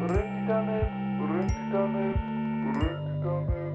Rückstand, Rückstand, Rückstand,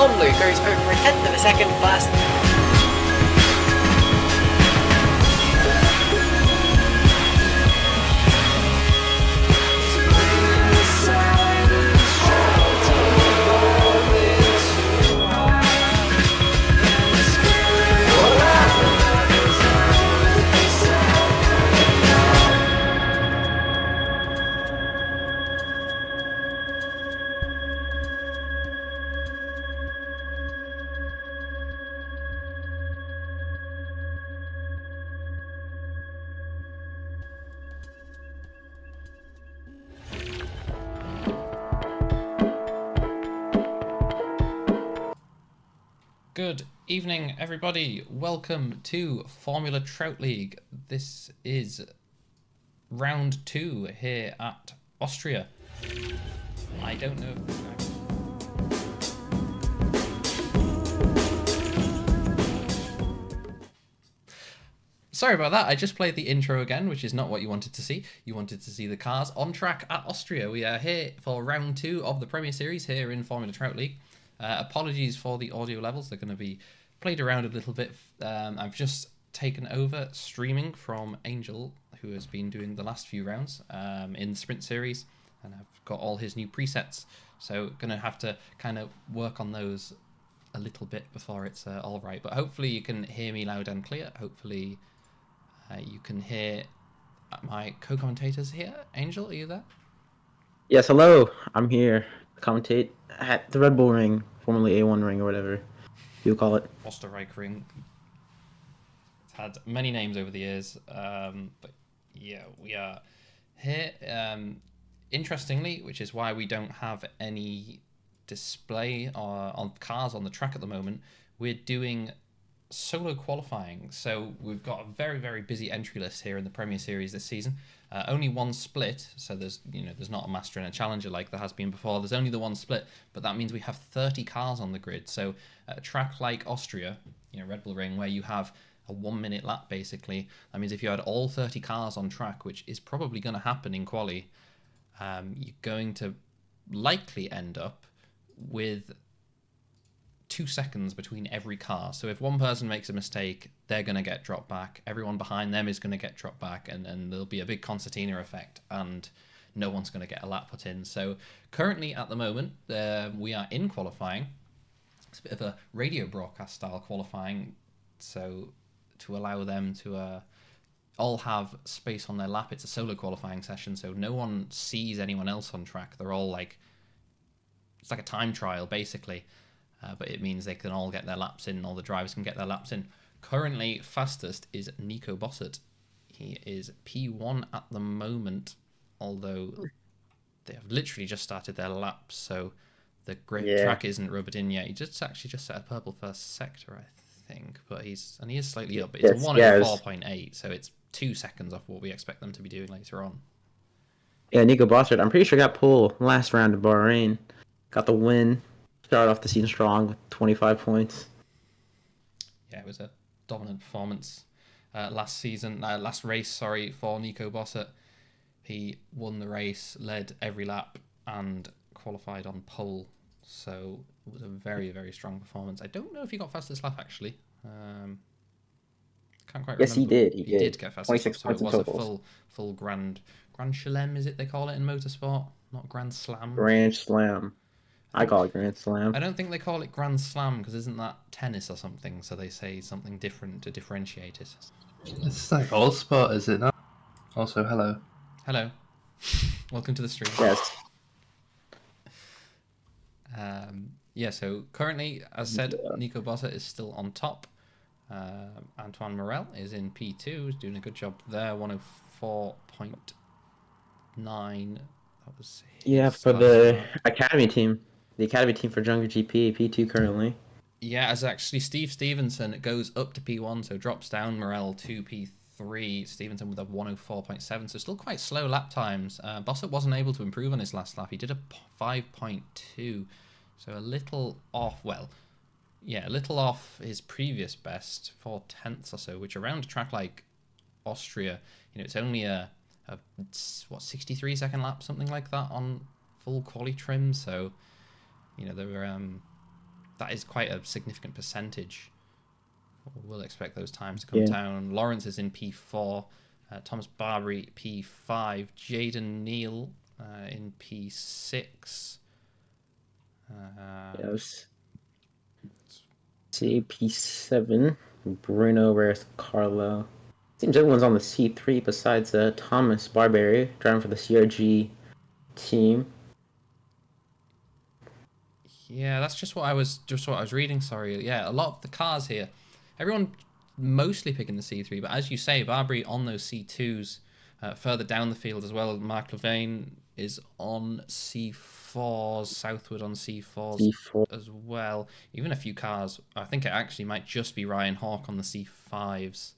Onlu goes over a tenth of a second fast. Good evening, everybody. Welcome to Formula Trout League. This is round 2 here at Austria. I don't know. Sorry about that. I just played the intro again, which is not what you wanted to see. You wanted to see the cars on track at Austria. We are here for round 2 of the Premier Series here in Formula Trout League. Apologies for the audio levels. They're going to be played around a little bit. I've just taken over streaming from Angel, who has been doing the last few rounds in the Sprint Series, and I've got all his new presets. So going to have to kind of work on those a little bit before it's all right. But hopefully you can hear me loud and clear. Hopefully you can hear my co-commentators here. Angel, are you there? Yes, hello. I'm here to commentate at the Red Bull Ring, formerly A1 Ring or whatever you call it. Osterreich Ring. It's had many names over the years, but yeah, we are here. Interestingly, which is why we don't have any display on cars on the track at the moment, we're doing solo qualifying. So we've got a very, very busy entry list here in the Premier Series this season. Only one split, so there's not a master and a challenger like there has been before. There's only the one split, but that means we have 30 cars on the grid. So a track like Austria, Red Bull Ring, where you have a 1 minute lap basically, that means if you had all 30 cars on track, which is probably going to happen in quali, you're going to likely end up with 2 seconds between every car. So if one person makes a mistake, they're going to get dropped back. Everyone behind them is going to get dropped back, and there'll be a big concertina effect, and no one's going to get a lap put in. So currently at the moment, we are in qualifying. It's a bit of a radio broadcast style qualifying, so to allow them to all have space on their lap. It's a solo qualifying session, so no one sees anyone else on track. They're all it's like a time trial basically. But it means they can all get their laps in, all the drivers can get their laps in. Currently, fastest is Nico Bossert. He is P1 at the moment, although they have literally just started their laps, so the track isn't rubbered in yet. He just set a purple first sector, I think, but he is slightly up. It's a 104.8, so it's 2 seconds off what we expect them to be doing later on. Yeah, Nico Bossert, I'm pretty sure got pole last round of Bahrain. Got the win. Started off the season strong with 25 points. Yeah, it was a dominant performance last race, for Nico Bossert. He won the race, led every lap, and qualified on pole. So it was a very, very strong performance. I don't know if he got fastest lap, actually. Can't quite remember. Yes, he did. He did get fastest lap, so it was totals. a full Grand Chelem, is it they call it in motorsport? Not Grand Slam. Grand Slam. I call it Grand Slam. I don't think they call it Grand Slam because isn't that tennis or something? So they say something different to differentiate it. It's like all sport, is it not? Also, hello. Hello. Welcome to the stream. Yes. So currently, as said, Nico Bossert is still on top. Antoine Morel is in P2, is doing a good job there, 104.9. That was for the academy team. The academy team for Jungle GP, P2 currently. Yeah, as actually Steve Stevenson goes up to P1, so drops down Morel to P3. Stevenson with a 104.7, so still quite slow lap times. Bossert wasn't able to improve on his last lap. He did a 5.2, so a little off. Well, yeah, a little off his previous best, 4/10 or so, which around a track like Austria, it's only a 63 second lap, something like that on full quali trim. So, they were that is quite a significant percentage. We'll expect those times to come Yeah. down. Lawrence is in P4. Thomas Barbary P5. Jaden Neal in P6. Yes. P7. Bruno versus Carlo. Seems everyone's on the C3 besides Thomas Barbary driving for the CRG team. Yeah, that's just what I was reading. Sorry. Yeah, a lot of the cars here, everyone mostly picking the C3, but as you say, Barbary on those C2s, further down the field as well. Mark Levain is on C4s, Southwood on C4s C4. as well. Even a few cars. I think it actually might just be Ryan Hawke on the C5s.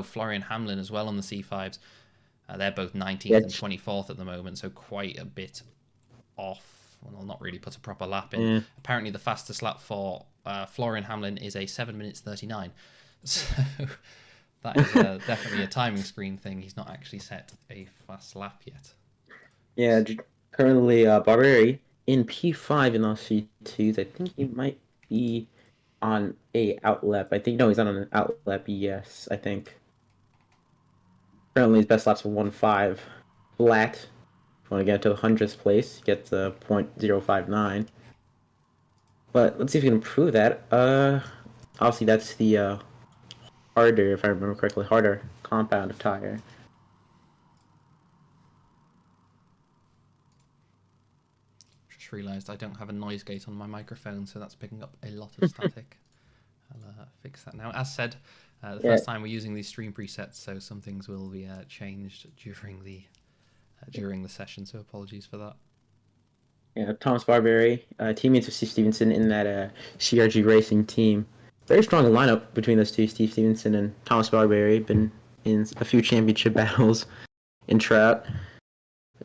Florian Hamlin as well on the C5s. They're both 19th and 24th at the moment, so quite a bit off. Well, I'll not really put a proper lap in. Yeah. Apparently, the fastest lap for Florian Hamlin is a 7 minutes 39. So that is definitely a timing screen thing. He's not actually set a fast lap yet. Yeah, currently Barbary in P5 in those C2s. I think he might be on a outlap. I think no, he's not on an outlap. Yes, I think. Currently, his best laps are 1.5 flat. If you want to get to the 100th place, he gets a 0.059. But let's see if we can improve that. Obviously that's the harder, if I remember correctly, harder compound tire. Just realised I don't have a noise gate on my microphone, so that's picking up a lot of static. I'll fix that now. As said, the first time we're using these stream presets, so some things will be changed during the session. So apologies for that. Yeah, Thomas Barbary, teammates with Steve Stevenson in that CRG Racing team. Very strong lineup between those two, Steve Stevenson and Thomas Barbary. Been in a few championship battles in Trout.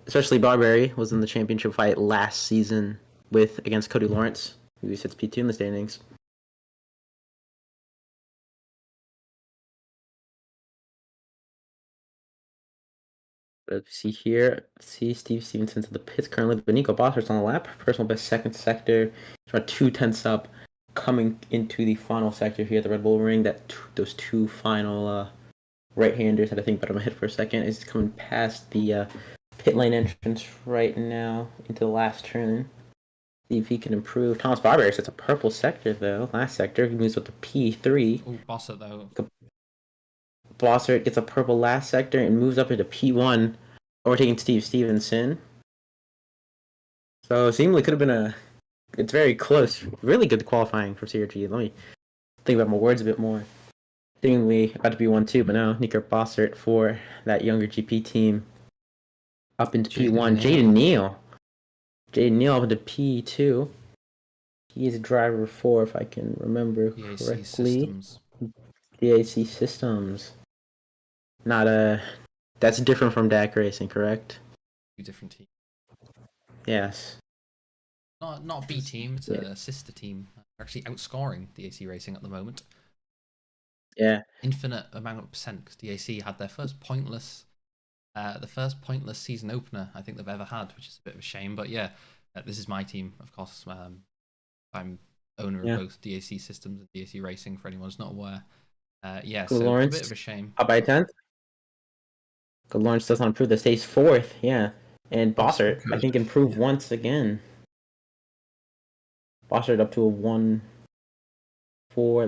Especially Barbary was in the championship fight last season against Cody Lawrence, who sits P2 in the standings. Let's see here. See Steve Stevenson to the pits currently. But Nico Bosser's on the lap. Personal best second sector. He's around 2/10 up, coming into the final sector here at the Red Bull Ring. Those two final right-handers that I think, but I'm gonna hit for a second, is coming past the pit lane entrance right now into the last turn. See if he can improve. Thomas Barbary sets a purple sector though. Last sector, he moves with the P3. Oh, Bossert though. Bossert gets a purple last sector and moves up into P1, overtaking Steve Stevenson. So seemingly could have been it's very close. Really good qualifying for CRG. Let me think about my words a bit more. Seemingly about to be 1-2, but now Nico Bossert for that younger GP team up into P1. Jaden Neal up into P2. He is driver 4, if I can remember correctly. Systems. DAC Systems. That's different from DAC Racing, correct? Two different teams. Yes. Not a B team, it's a sister team. They're actually outscoring DAC Racing at the moment. Yeah. Infinite amount of percent, because DAC had their first pointless season opener I think they've ever had, which is a bit of a shame. But yeah, this is my team, of course. I'm owner of both DAC Systems and DAC Racing, for anyone who's not aware. So Lawrence, a bit of a shame. Up by 10th. Lawrence does not improve. The stays 4th, yeah. And Bossert, I think, improved once again. Bossert up to a 1-4,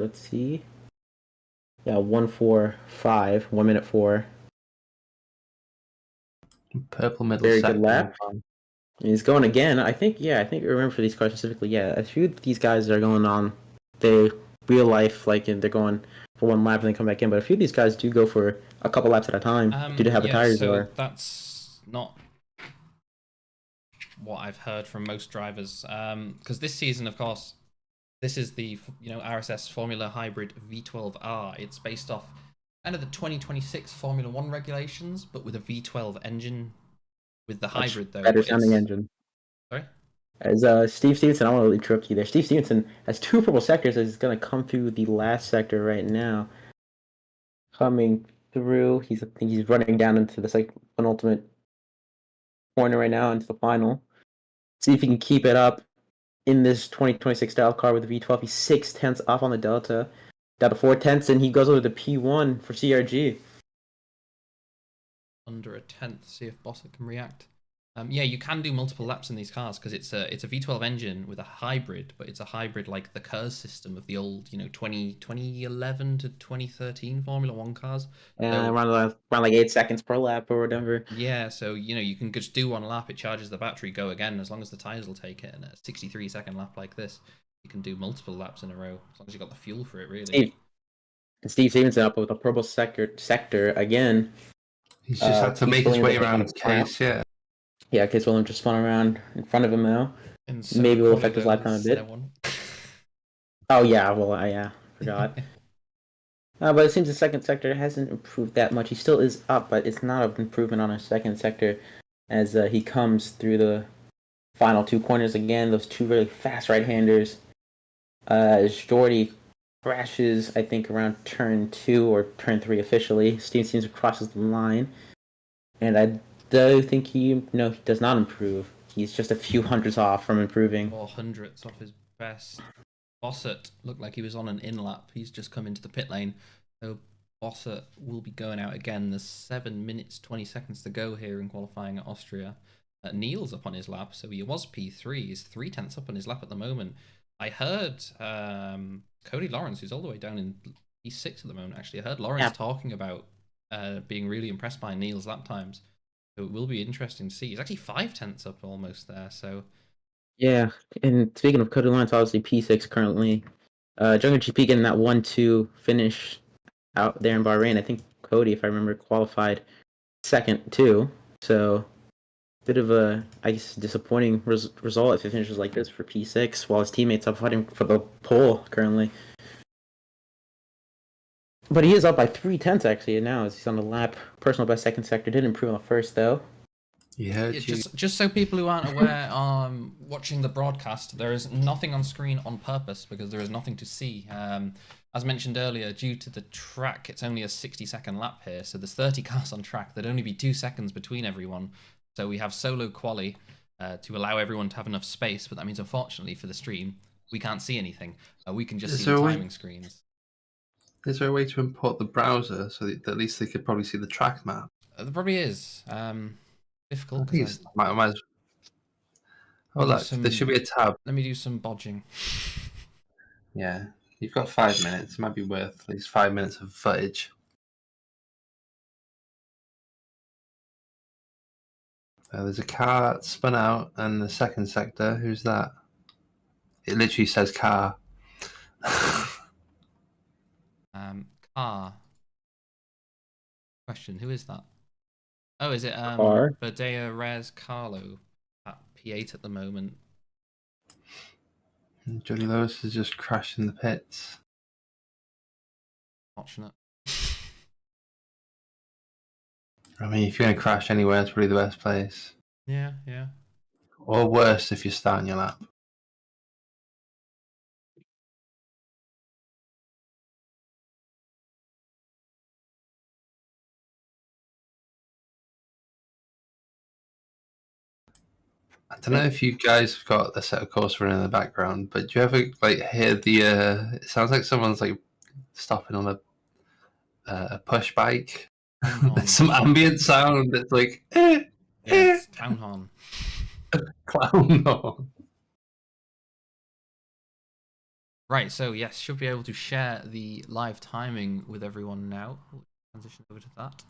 let's see. Yeah, 1:45, 1 minute 4. Purple middle Very sector. good lap. He's going again. I think I remember for these cars specifically, a few of these guys are going on real life, and they're going for one lap and then come back in. But a few of these guys do go for a couple laps at a time due to how the tires are. That's not what I've heard from most drivers. Because this season, of course, this is the RSS Formula Hybrid V12-R. It's based off kind of the 2026 Formula 1 regulations, but with a V12 engine. With the hybrid though, better sounding engine. Sorry. As Steve Stevenson, I want to interrupt you there. Steve Stevenson has 2 purple sectors. He's going to come through the last sector right now. Coming through, I think he's running down into the penultimate corner right now into the final. See if he can keep it up. in this 2026 style car with the V12. He's 6 tenths off on the Delta, down to 4 tenths, and he goes over to P1 for CRG. Under a tenth. See if Bossett can react. Yeah, you can do multiple laps in these cars because it's a V12 engine with a hybrid, but it's a hybrid like the KERS system of the old 2011 to 2013 Formula One cars. Around like 8 seconds per lap or whatever. Yeah, so you can just do one lap, it charges the battery, go again, as long as the tires will take it. And a 63-second lap like this, you can do multiple laps in a row as long as you got the fuel for it, really. Steve Stevenson up with a purple sector again. He's just had to make his way around Case, yeah. Yeah, Case Williams just spun around in front of him now. And so maybe will affect his lap time a bit. Oh yeah, well I forgot. But it seems the second sector hasn't improved that much. He still is up, but it's not an improvement on his second sector as he comes through the final two corners again. Those two really fast right-handers. As Jordy crashes, I think, around turn 2 or turn 3 officially. Stevenson crosses the line. And I do think he does not improve. He's just a few hundreds off from improving. 4 hundredths off his best. Bossett looked like he was on an in-lap. He's just come into the pit lane. So Bossett will be going out again. There's 7 minutes, 20 seconds to go here in qualifying at Austria. Neil's up on his lap, so he was P3. He's 3 tenths up on his lap at the moment. I heard Cody Lawrence, who's all the way down in P6 at the moment, actually. I heard Lawrence talking about being really impressed by Neil's lap times. So it will be interesting to see. He's actually 5 tenths up almost there, so... Yeah, and speaking of Cody Lawrence, obviously P6 currently. Jungle GP getting that 1-2 finish out there in Bahrain. I think Cody, if I remember, qualified second too. So, bit of a, I guess, disappointing result if it finishes like this for P6, while his teammates are fighting for the pole currently. But he is up by 3 tenths actually now as he's on the lap. Personal best second sector. Did improve on the first though. Yeah, just so people who aren't aware, watching the broadcast, there is nothing on screen on purpose because there is nothing to see. As mentioned earlier, due to the track, it's only a 60-second lap here, so there's 30 cars on track. There'd only be 2 seconds between everyone. So we have solo quali to allow everyone to have enough space, but that means unfortunately for the stream, we can't see anything. We can just see the timing screens. Is there a way to import the browser so that at least they could probably see the track map? There probably is. Difficult. Oh, look, there should be a tab. Let me do some bodging. Yeah, you've got 5 minutes. It might be worth at least 5 minutes of footage. There's a car that spun out, and the second sector. Who's that? It literally says car. Car. Question: who is that? Oh, is it Verdea Rez Carlo at P8 at the moment? Johnny Lewis has just crashed in the pits. Fortunate. I mean, if you're going to crash anywhere, it's probably the best place. Yeah. Or worse if you're starting your lap. I don't know if you guys have got a set of course running in the background, but do you ever hear the? It sounds like someone's stopping on a push bike. There's some ambient sound. It's like it's town horn. Clown horn. Right. So yes, should be able to share the live timing with everyone now. We'll transition over to that.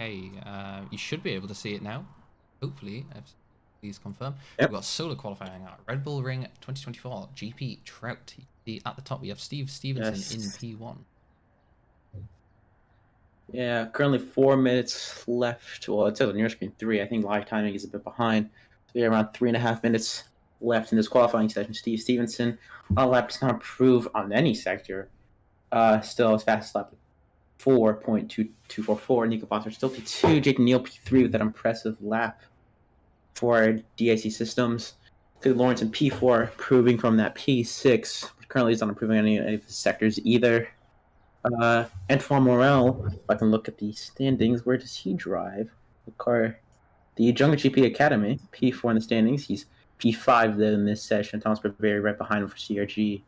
Okay, you should be able to see it now. Hopefully, please confirm. Yep. We've got solo qualifying at Red Bull Ring 2024 GP Trout. At the top, we have Steve Stevenson in P1. Yeah, currently 4 minutes left. Well, it says on your screen 3. I think live timing is a bit behind. So we have around 3.5 minutes left in this qualifying session. Steve Stevenson on a lap does not improve on any sector. Still his fastest lap. 4.2244. Nico Bosser still P2. Jake Neal P3 with that impressive lap for DAC Systems. Cody Lawrence in P4, improving from that P6. Currently, he's not improving any of his sectors either. Antoine Morel, if I can look at the standings, where does he drive? What car the Jungle GP Academy, P4 in the standings. He's P5 though in this session. Thomas Barberi right behind him for CRG.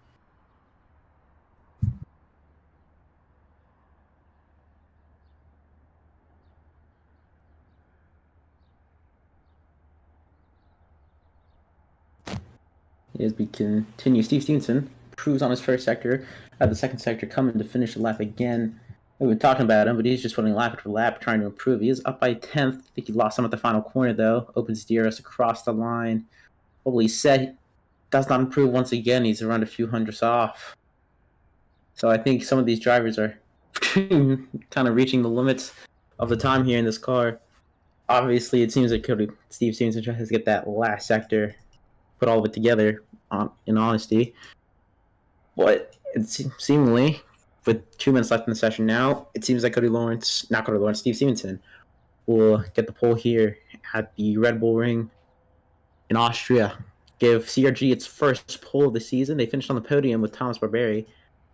As we continue, Steve Stevenson improves on his first sector. The second sector coming to finish the lap again. We've been talking about him, but he's just winning lap after lap, trying to improve. He is up by 10th. I think he lost some at the final corner, though. Opens DRS across the line. Holy set. Does not improve once again. He's around a few hundredths off. So I think some of these drivers are kind of reaching the limits of the time here in this car. Obviously, it seems like Steve Stevenson tries to get that last sector, put all of it together, in honesty. But seemingly, with 2 minutes left in the session now, it seems like Steve Stevenson will get the pole here at the Red Bull Ring in Austria. Give CRG its first pole of the season. They finished on the podium with Thomas Barberi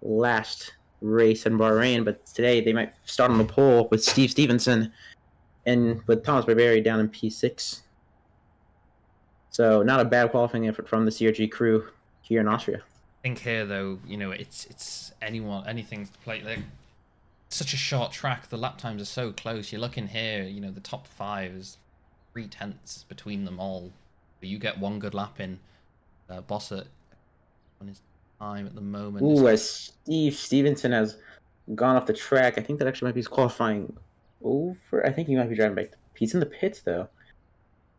last race in Bahrain, but today they might start on the pole with Steve Stevenson and with Thomas Barberi down in P6. So not a bad qualifying effort from the CRG crew here in Austria. I think here though, it's anything to play. Like, such a short track. The lap times are so close. You're looking here, the top 5 is 3/10 between them all. But you get one good lap in. Bossert on his time at the moment. Ooh, as Steve Stevenson has gone off the track, I think that actually might be his qualifying over. I think he might be driving back. He's in the pits though.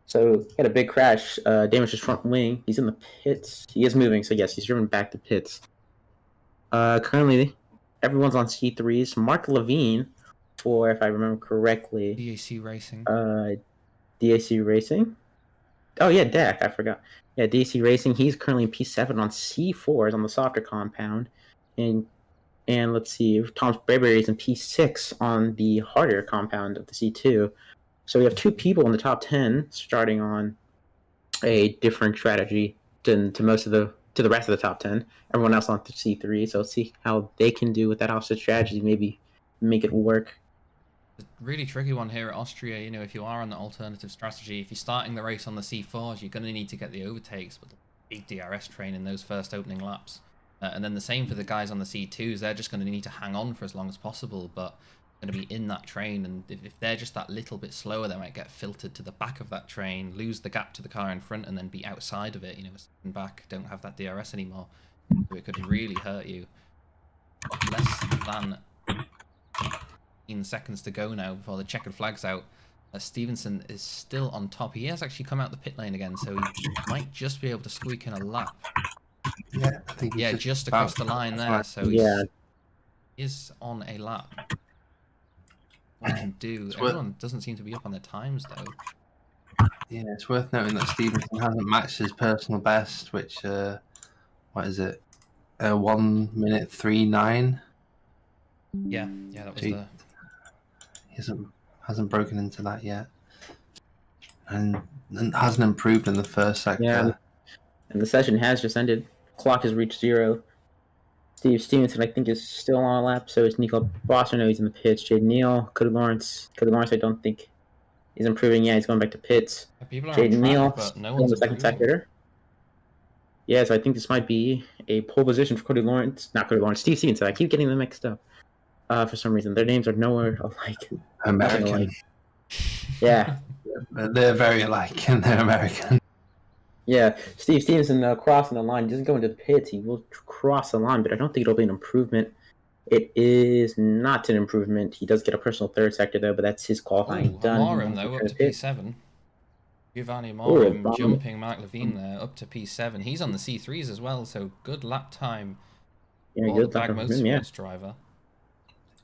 So he had a big crash, damaged his front wing. He's in the pits. He is moving, so yes, he's driven back to pits. Currently, everyone's on C3s. Mark Levine, for, if I remember correctly, DAC Racing. DAC Racing? Oh, yeah, DAC, I forgot. Yeah, DAC Racing, he's currently in P7 on C4s on the softer compound. And let's see, Thomas Barberi is in P6 on the harder compound of the C2. So we have 2 people in the top 10 starting on a different strategy to the rest of the top 10. Everyone else on C3. So let's see how they can do with that opposite strategy. Maybe make it work. A really tricky one here at Austria. If you are on the alternative strategy, if you're starting the race on the C4s, you're going to need to get the overtakes with the big DRS train in those first opening laps. And then the same for the guys on the C2s. They're just going to need to hang on for as long as possible, but going to be in that train, and if they're just that little bit slower, they might get filtered to the back of that train, lose the gap to the car in front, and then be outside of it. Second back, don't have that DRS anymore, so it could really hurt you. Less than 15 seconds to go now before the checkered flag's out. Stevenson is still on top. He has actually come out the pit lane again, so he might just be able to squeak in a lap. Yeah, I think just across the line there. So he is on a lap. What can do? Everyone doesn't seem to be up on their times though. Yeah, it's worth noting that Stevenson hasn't matched his personal best, which what is it? 1 minute 39. Yeah, that was He hasn't broken into that yet, and hasn't improved in the first sector. Yeah, and the session has just ended. Clock has reached 0. Steve Stevenson, I think, is still on a lap. So is Nico Bosser. No, he's in the pits. Jade Neal, Cody Lawrence, I don't think he's improving. Yeah, he's going back to pits. Jade Neal, but no one's in the second sector. Yeah, so I think this might be a pole position for Steve Stevenson. I keep getting them mixed up for some reason. Their names are nowhere alike. American. Yeah. They're very alike, and they're American. Yeah, Steve Stevenson crossing the line. He doesn't go into the pits. He will cross the line, but I don't think it'll be an improvement. It is not an improvement. He does get a personal third sector, though, but that's his qualifying done. Morum, though, up to P7. Giovanni Morum jumping Mark Levine there, up to P7. He's on the C3s as well, so good lap time for the Bag Motorsports driver.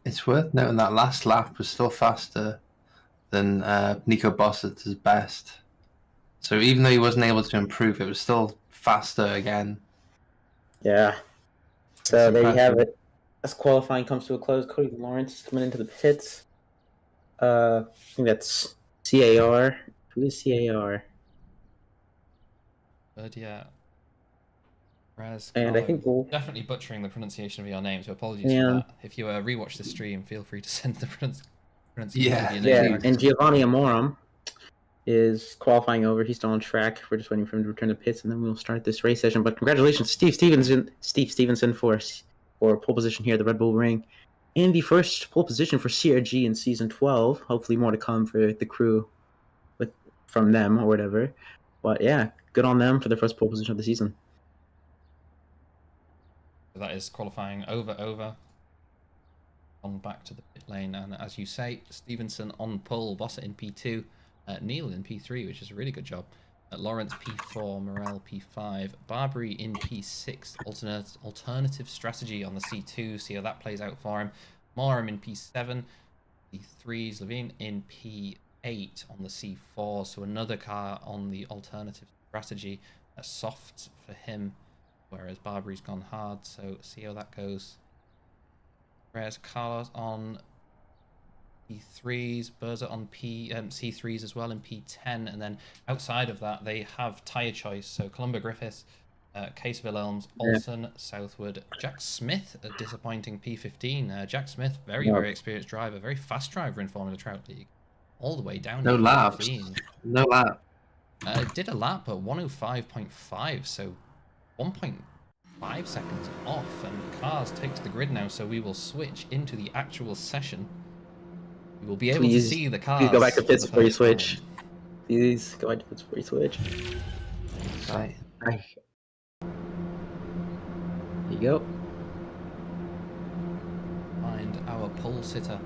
It's worth noting that last lap was still faster than Nico Bossert's best. So even though he wasn't able to improve, it was still faster again. Yeah. So there you have it. As qualifying comes to a close, Cody Lawrence coming into the pits. I think that's CAR. Who is CAR? But yeah. And I think we'll definitely butchering the pronunciation of your name, so apologies for that. If you rewatch the stream, feel free to send the pronunciation of your name. Yeah, and Giovanni Amorum is qualifying over. He's still on track. We're just waiting for him to return to pits, and then we'll start this race session. But congratulations, Steve Stevenson for pole position here at the Red Bull Ring, and the first pole position for CRG in season 12. Hopefully, more to come for the crew from them or whatever. But yeah, good on them for their first pole position of the season. That is qualifying over. On back to the pit lane, and as you say, Stevenson on pole, Bossett in P2, Neil in P3, which is a really good job. Lawrence P4, Morel P5, Barbary in P6, alternative strategy on the C2, see how that plays out for him. Moram in P7, P3s, Levine in P8 on the C4, so another car on the alternative strategy, soft for him, whereas Barbary's gone hard, so see how that goes. Whereas Carlos on P3s, Berza on C3s as well in P10, and then outside of that they have tyre choice. So Columba Griffiths, Case Wilhelms, Olsen, Southwood, Jack Smith, a disappointing P15. Jack Smith, very experienced driver, very fast driver in Formula Trout League, all the way down. No laps. No lap. Did a lap at 105.5, so 1.5 seconds off, and Cars takes the grid now, so we will switch into the actual session. We will be able to see the cars. Please go back to pits before you switch. Please go back to pits before you switch. Right. There you go. Find our pole sitter.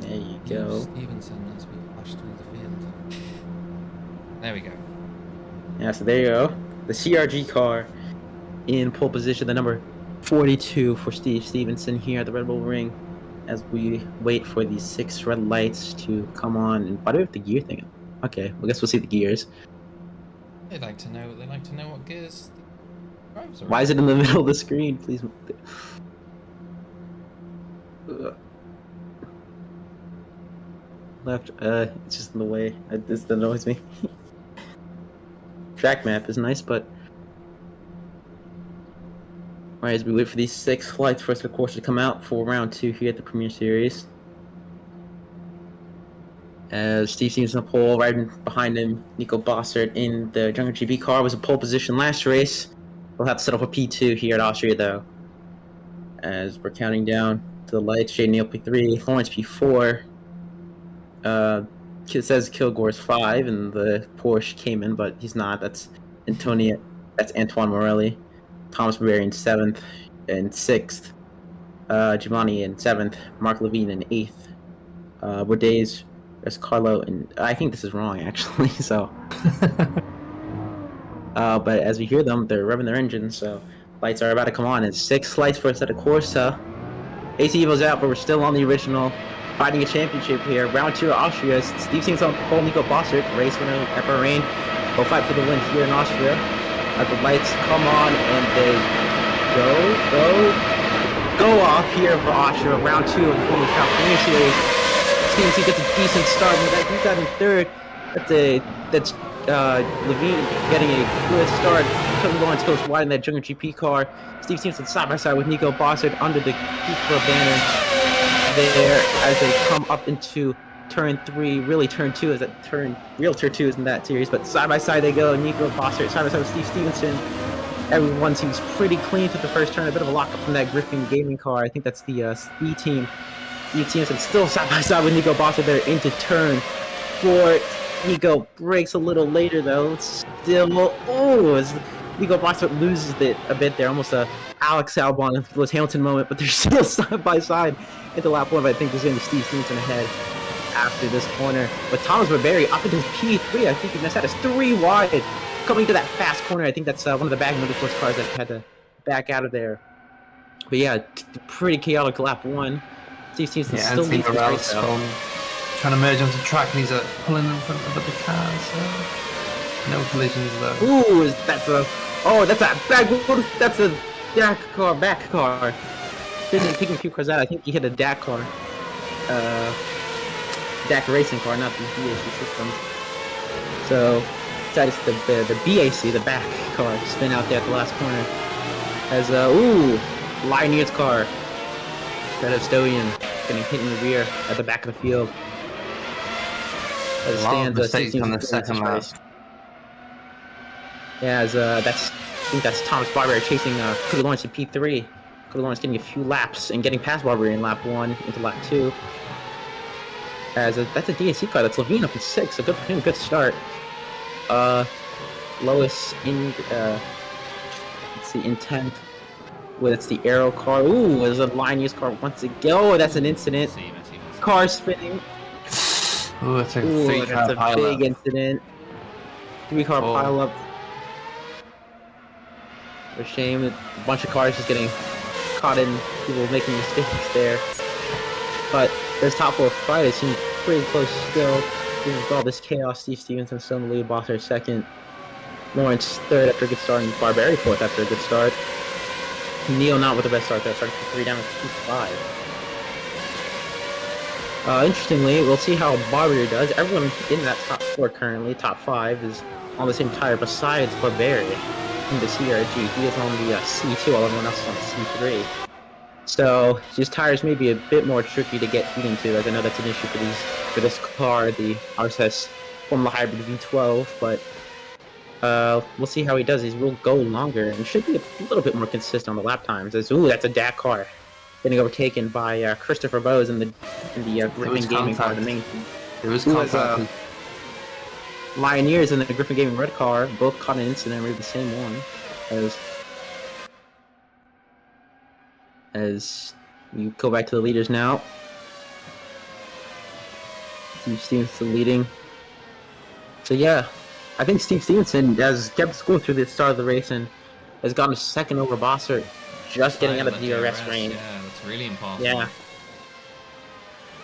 There you go. Stevenson as we flash through the field. There we go. Yeah, so there you go. The CRG car in pole position, the number 42 for Steve Stevenson here at the Red Bull Ring, as we wait for the 6 red lights to come on. And why do we have the gear thing? Okay, I guess we'll see the gears. They like to know what gears the drivers are. Why is it in the middle of the screen? Please. Left. It's just in the way. This annoys me. Track map is nice, but alright, as we wait for these 6 lights for us, of course, to come out for round 2 here at the Premier Series. As Steve Stevenson on pole, right behind him, Nico Bossert in the Jungle GB car was a pole position last race. We'll have to settle for P2 here at Austria, though. As we're counting down to the lights, Jay Neal P3, Lawrence P4. It says Kilgore's 5, and the Porsche came in, but he's not. That's Antoine Morelli. Thomas Barberi in 7th and 6th. Giovanni in 7th. Mark Levine in 8th. Bordays, there's Carlo, and I think this is wrong, actually, so. But as we hear them, they're revving their engines, so lights are about to come on. It's 6 lights for us at a Corsa. AC Evo's out, but we're still on the original, fighting a championship here. Round 2 of Austria. Steve Stevenson on pole, Nico Bossert, race winner at Bahrain. We'll fight for the win here in Austria. The lights come on, and they go off here for Austria. Round 2 of the Formula Trout Premier Series. Stevenson gets a decent start. He's got in 3rd. That's Levine getting a good start. Kevin Lawrence goes wide in that Jungle GP car. Steve Stevenson side by side with Nico Bossert under the Cupra banner there as they come up into turn 3. Really, turn 2 is that turn. Real turn 2 is in that series, but side by side they go. Nico Bossert side by side with Steve Stevenson. Everyone seems pretty clean to the first turn. A bit of a lockup from that Griffin Gaming car. I think that's the Speed team. Steve Stevenson still side by side with Nico Bossert there into turn 4. Nico breaks a little later though. Still, as Nico Bossert loses it a bit there, almost a Alex Albon Lewis Hamilton moment, but they're still side by side into lap 1. But I think there's going to be Steve Stevenson ahead after this corner. But Thomas Barberi up into P3. I think he missed that. It's 3 wide coming to that fast corner. I think that's one of the Bag Motorsports cars that had to back out of there. But yeah, pretty chaotic lap 1. Steve Stevenson still leads the race though. Trying to merge onto the track, and he's pulling in front of the cars. So no collisions though. Ooh, that's a back car. Didn't pick a few cars out. I think he hit a DAC car. DAC racing car, not the BAC systems. So that is the BAC, the back car, spin out there at the last corner. As Lionier's car. That Estonian getting hit in the rear at the back of the field. As A lot of stands, mistakes Steve on the Stevens second lap. race. Yeah, as I think that's Thomas Barber chasing Cody Lawrence in P3. Cody Lawrence getting a few laps and getting past Barber in lap 1 into lap 2. As that's a DAC car. That's Levine up in 6. So good for him. Good start. Lois in let's see, in 10th. Well, that's the Arrow car. Ooh, there's a line use car once again. Oh, that's an incident. Car spinning. Ooh, it's a Ooh, 3-car that's a pileup. big incident. 3-car pileup. A shame that a bunch of cars just getting caught in people making mistakes there. But this top 4 fight, it seems pretty close still. Even with all this chaos, Steve Stevenson still in the lead, Bosser second. Lawrence third after a good start, and Barberi fourth after a good start. Neil not with the best start there, starting from 3 down to 5. Interestingly, we'll see how Barberi does. Everyone in that top 4 currently, top 5, is on the same tire besides Barberi in the CRG. He is on the C2, while everyone else is on C3. So his tires may be a bit more tricky to get heating to, as I know that's an issue for this car, the RSS Formula Hybrid V12, but we'll see how he does. He will go longer and should be a little bit more consistent on the lap times. Ooh, that's a DAC car getting overtaken by Christopher Bose in the Griffin Gaming car, the main team. It was Who was contact. Lioneers in the Griffin Gaming red car, both caught an incident, maybe the same one, as you go back to the leaders now. Steve Stevenson leading. So yeah, I think Steve Stevenson has kept score through the start of the race and has gotten a second over Bossert, just getting out of the DRS range. Yeah, that's really important. Yeah.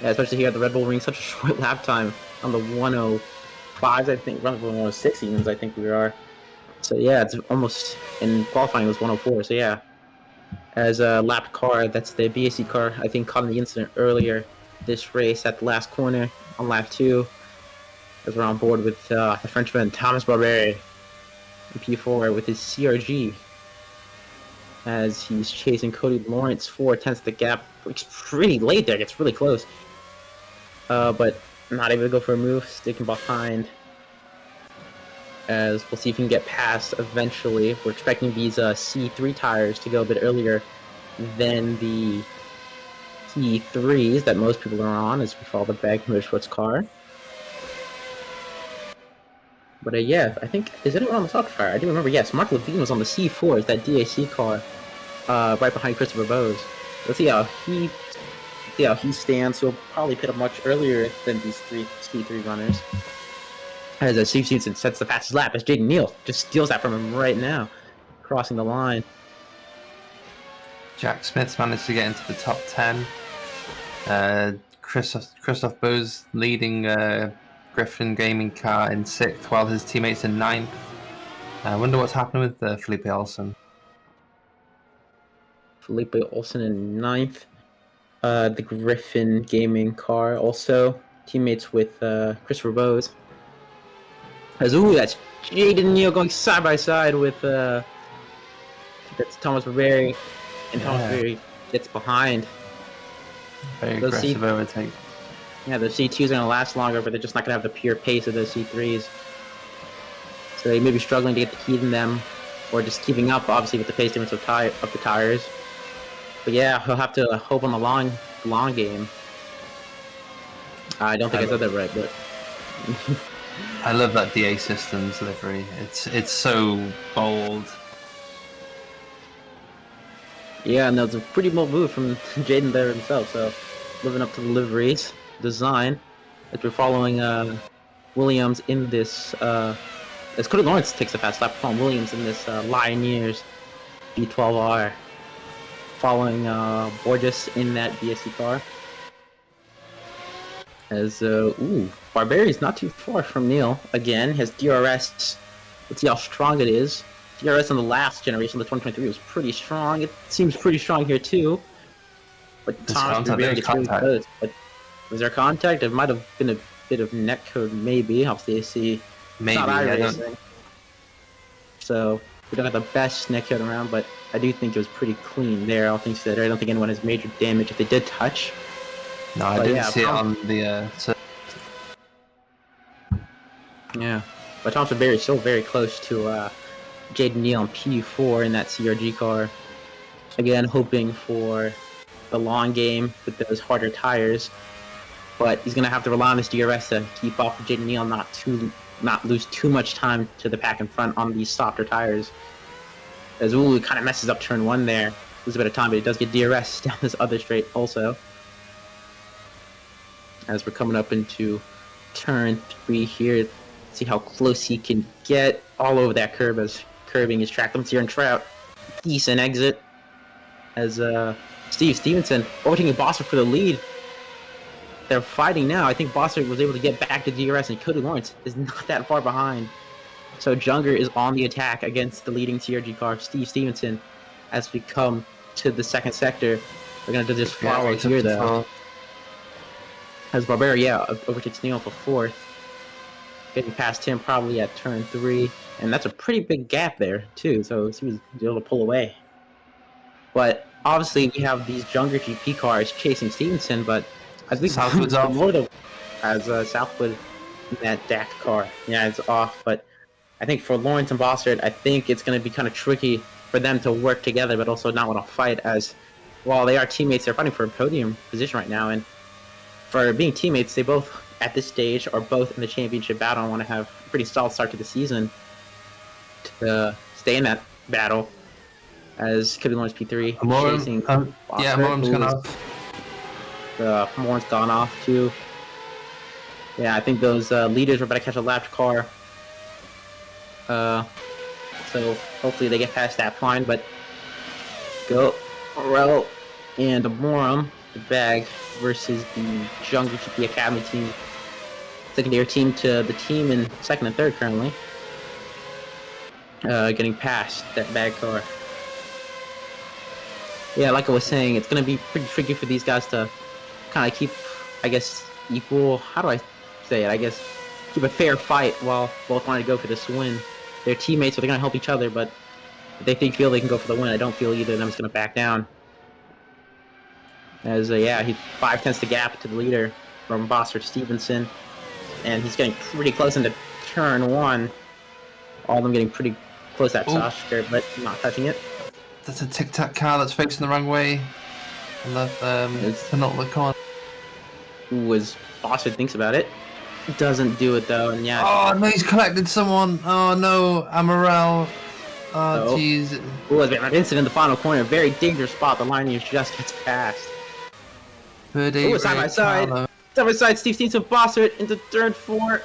Yeah, especially here at the Red Bull Ring, such a short lap time on the 105s, I think, around 106 even, I think we are. So yeah, it's almost, in qualifying it was 104, so yeah. As a lapped car, that's the BAC car, I think caught in the incident earlier this race at the last corner on lap 2. As we're on board with the Frenchman Thomas Barberi in P4 with his CRG. As he's chasing Cody Lawrence 4/10 the gap. It's pretty late there, gets really close. But not able to go for a move, sticking behind. As we'll see if he can get past eventually. We're expecting these C3 tires to go a bit earlier than the C3s that most people are on as we follow the back Motorsports car. But yeah, I think, is anyone on the top fire? I do remember, yes, Mark Levine was on the C4s, that DAC car, right behind Christopher Bose. Let's see how he stands. He'll probably pit up much earlier than these C3 runners. As Steve Stevenson sets the fastest lap, as Jaden Neal just steals that from him right now, crossing the line. Jack Smith's managed to get into the top 10. Christoph Bose leading Griffin Gaming car in 6th, while his teammates in 9th. I wonder what's happening with Felipe Olsen. Felipe Olsen in 9th. The Griffin Gaming car also teammates with Christopher Bose. Ooh, that's Jaden Neal going side by side with that's Thomas Barberi, and Thomas Barberi gets behind. Very aggressive overtake. Yeah, the C2s are going to last longer, but they're just not going to have the pure pace of those C3s. So they may be struggling to get the heat in them, or just keeping up, obviously, with the pace difference of the tires. But yeah, he'll have to hope on the long game. I don't think I said that right, but... I love that DA Systems livery. It's so bold. Yeah, and that was a pretty bold move from Jaden there himself, so living up to the liveries design. As we're following Williams in this, as Cody Lawrence takes the fast lap, following Williams in this Lioneers V12-R. Following Borges in that BSC car. As, Barberi's not too far from Neil. Again, his DRS, let's see how strong it is. DRS in the last generation, the 2023, was pretty strong. It seems pretty strong here too. But Thomas Barberi gets really close. But was there contact? It might have been a bit of netcode, maybe. Obviously, you see, maybe. It's not iRacing. So, we don't have the best netcode around, but I do think it was pretty clean there, all things considered. I don't think anyone has major damage if they did touch. No, I didn't see it on the... Yeah, but Thompson Berry is still very close to Jaden Neal on P4 in that CRG car. Again, hoping for the long game with those harder tires, but he's gonna have to rely on this DRS to keep off of Jaden Neal, not lose too much time to the pack in front on these softer tires. As Ulu kind of messes up turn 1 there, loses a bit of time, but he does get DRS down this other straight also. As we're coming up into turn 3 here, see how close he can get all over that curb as curbing his track limits here in Trout. Decent exit as Steve Stevenson overtaking Bossert for the lead. They're fighting now. I think Bossert was able to get back to DRS, and Cody Lawrence is not that far behind. So Junger is on the attack against the leading CRG car, Steve Stevenson. As we come to the second sector, we're going to just follow here though. As Barbera, overtakes Neal for 4th. Getting past him probably at turn 3. And that's a pretty big gap there too, so he was able to pull away. But obviously we have these Junger GP cars chasing Stevenson, but I think Southwood's off. As Southwood in that DAC car. Yeah, it's off, but I think for Lawrence and Bossert, I think it's going to be kind of tricky for them to work together, but also not want to fight, as while they are teammates, they're fighting for a podium position right now, and for being teammates, they both, at this stage, are both in the championship battle and want to have a pretty solid start to the season to stay in that battle. As Cody Lawrence P3 chasing yeah, Moram's gone off. Moran's gone off too. Yeah, I think those leaders were about to catch a lapped car. So hopefully they get past that line, but go Morel and Moram, the bag, versus the Junger GP Academy team. Secondary team to the team in 2nd and 3rd currently. Getting past that bag car. Yeah, like I was saying, it's going to be pretty tricky for these guys to kind of keep, I guess, equal, how do I say it, I guess, keep a fair fight while both wanting to go for this win. They're teammates, so they're going to help each other, but if they feel they can go for the win, I don't feel either of them is going to back down. As, yeah, he's 5/10 the gap to the leader from Bossert Stevenson, and he's getting pretty close into turn 1. All of them getting pretty close to that Josh curve, but not touching it. That's a Tic Tac car that's facing the wrong way. I love to not look on. Was Bossert thinks about it. Doesn't do it though, and yeah. Oh no, he's collected someone. Oh no, Amaral. Oh jeez. Ooh, an incident in the final corner. Very dangerous spot. The line just gets passed. Ooh, side by side. Side by side, Steve Stevenson, Bossert into turn 4.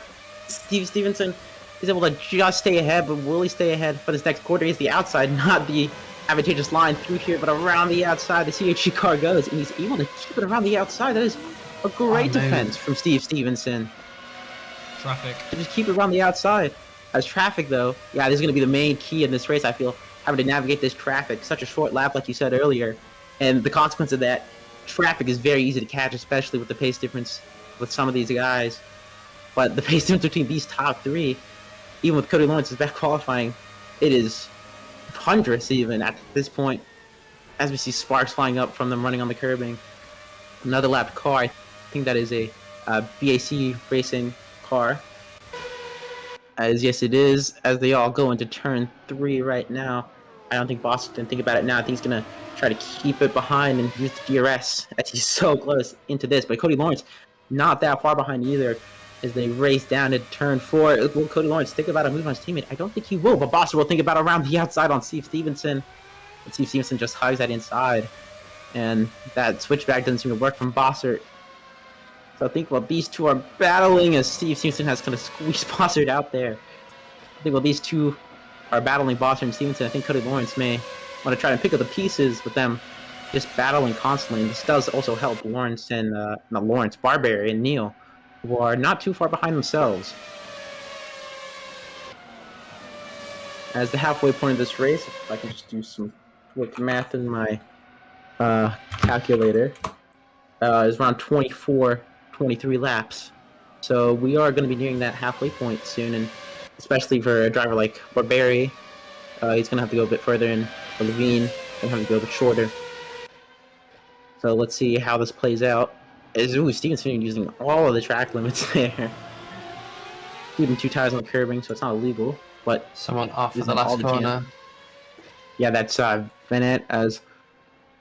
Steve Stevenson is able to just stay ahead, but will he stay ahead for this next quarter? Is the outside, not the advantageous line through here, but around the outside, the CHG car goes, and he's able to keep it around the outside. That is a great defense from Steve Stevenson. Traffic. To just keep it around the outside. As traffic, though, yeah, this is going to be the main key in this race, I feel, having to navigate this traffic. Such a short lap, like you said earlier, and the consequence of that, traffic is very easy to catch, especially with the pace difference with some of these guys. But the pace difference between these top 3, even with Cody Lawrence's back qualifying, it is hundredths even at this point, as we see sparks flying up from them running on the curbing. Another lapped car, I think that is a BAC racing car. As yes it is, as they all go into turn 3 right now. I don't think Boston can think about it now. I think he's going to try to keep it behind and use the DRS as he's so close into this. But Cody Lawrence, not that far behind either, as they race down to turn 4. Will Cody Lawrence think about a move on his teammate? I don't think he will, but Boston will think about around the outside on Steve Stevenson. And Steve Stevenson just hugs that inside. And that switchback doesn't seem to work from Bossert. So I think while these two are battling, as Steve Stevenson has kind of squeezed Bossert out there, I think while these two are battling Bossert and Stevenson, I think Cody Lawrence may want to try and pick up the pieces with them just battling constantly. And this does also help Lawrence and, not Lawrence, Barberry and Neal, who are not too far behind themselves. As the halfway point of this race, if I can just do some quick math in my calculator, is around 24, 23 laps. So we are going to be nearing that halfway point soon, and especially for a driver like Barberry, he's going to have to go a bit further, and for Levine, going to have to go a bit shorter. So let's see how this plays out. Ooh, Stevenson using all of the track limits there. keeping 2 tires on the curbing, so it's not illegal. But Someone off at Isn't the all last the corner. yeah, that's Bennett as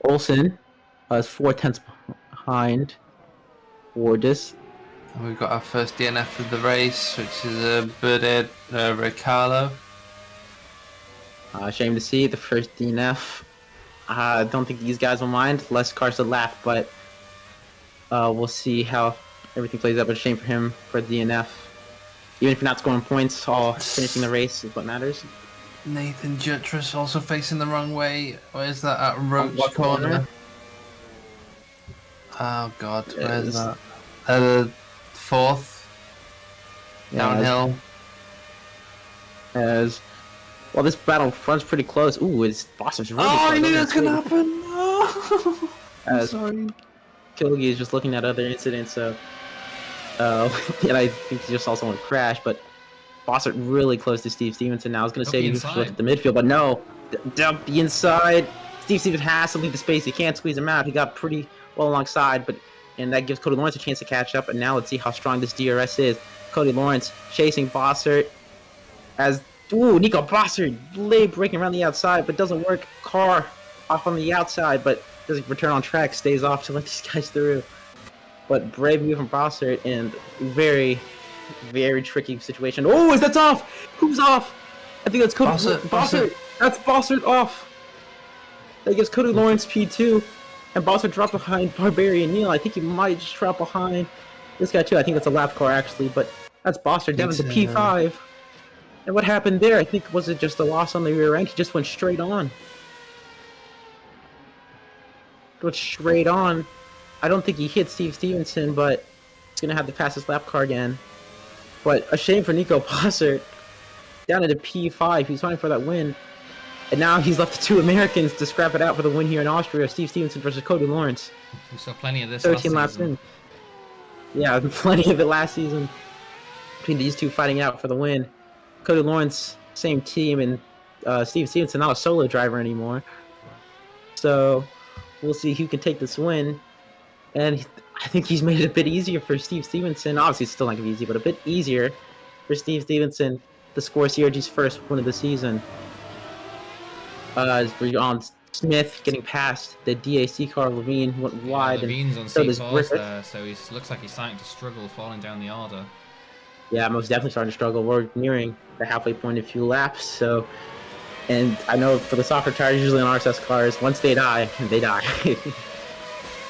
Olsen is 4 tenths behind Wardis. And we've got our first DNF of the race, which is a birded Riccardo. Shame to see the first DNF. I don't think these guys will mind. Less cars to lap, but we'll see how everything plays out. But a shame for him for DNF. Even if you're not scoring points, all finishing the race is what matters. Nathan Jutras also facing the wrong way. Where's that at Roach what corner? corner? Oh god, It where's is- that? The fourth downhill. As well, this battle front's pretty close. Ooh, it's Boston's really Oh, close. I knew Over that was gonna the happen. Oh, I'm As- sorry. Kilgi is just looking at other incidents, so and I think he just saw someone crash, but Bossert really close to Steve Stevenson now. I was gonna Up say the he should look inside. at the midfield, but no. Dump the inside. Steve Stevenson has to leave the space. He can't squeeze him out. He got pretty well alongside, and that gives Cody Lawrence a chance to catch up. And now let's see how strong this DRS is. Cody Lawrence chasing Bossert as Nico Bossert lay breaking around the outside, but doesn't work. Car off on the outside, but doesn't return on track. Stays off to let these guys through. But brave move from Bossert and very, very tricky situation. Oh, is that off? Who's off? I think that's Cody Bossert. That's Bossert off. That gives Cody Lawrence P2, and Bossert dropped behind Barbarian Neil. I think he might just drop behind this guy too. I think that's a lap car actually, but that's Bossert down to P5. And what happened there? I think was it just a loss on the rear end? He just went straight on. Went straight on. I don't think he hit Steve Stevenson, but he's gonna have to pass his lap car again. But a shame for Nico Bossert. Down into P5, he's fighting for that win. And now he's left the 2 Americans to scrap it out for the win here in Austria. Steve Stevenson versus Cody Lawrence. We saw plenty of this 13 last laps season. in. Yeah, plenty of it last season. Between these two fighting out for the win. Cody Lawrence, same team, and Steve Stevenson not a solo driver anymore. So we'll see who can take this win. And I think he's made it a bit easier for Steve Stevenson. Obviously, it's still not going to be easy, but a bit easier for Steve Stevenson to score CRG's first win of the season. As on Smith getting past the DAC car, Levine went wide. Levine's on so C does pause Griffith. there, so he looks like he's starting to struggle falling down the order. Yeah, most definitely starting to struggle. We're nearing the halfway point in a few laps, so... And I know for the softer tires, usually on RSS cars, once they die, they die.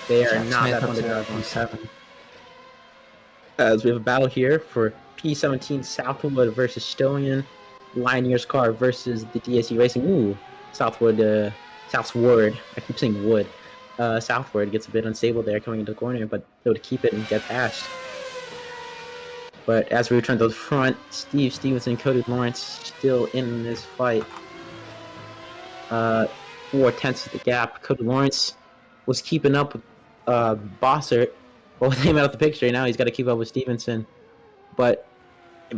They are not that fun to drive on. P7. As we have a battle here for P17 Southwood versus Stillion. Lionier's car versus the DSE Racing. Ooh, Southwood. I keep saying wood. Southwood gets a bit unstable there coming into the corner, but able to keep it and get past. But as we return to the front, Steve Stevenson and Cody Lawrence still in this fight. 4 tenths of the gap. Cody Lawrence was keeping up with Bossert. Well, with him out of the picture, now he's got to keep up with Stevenson. But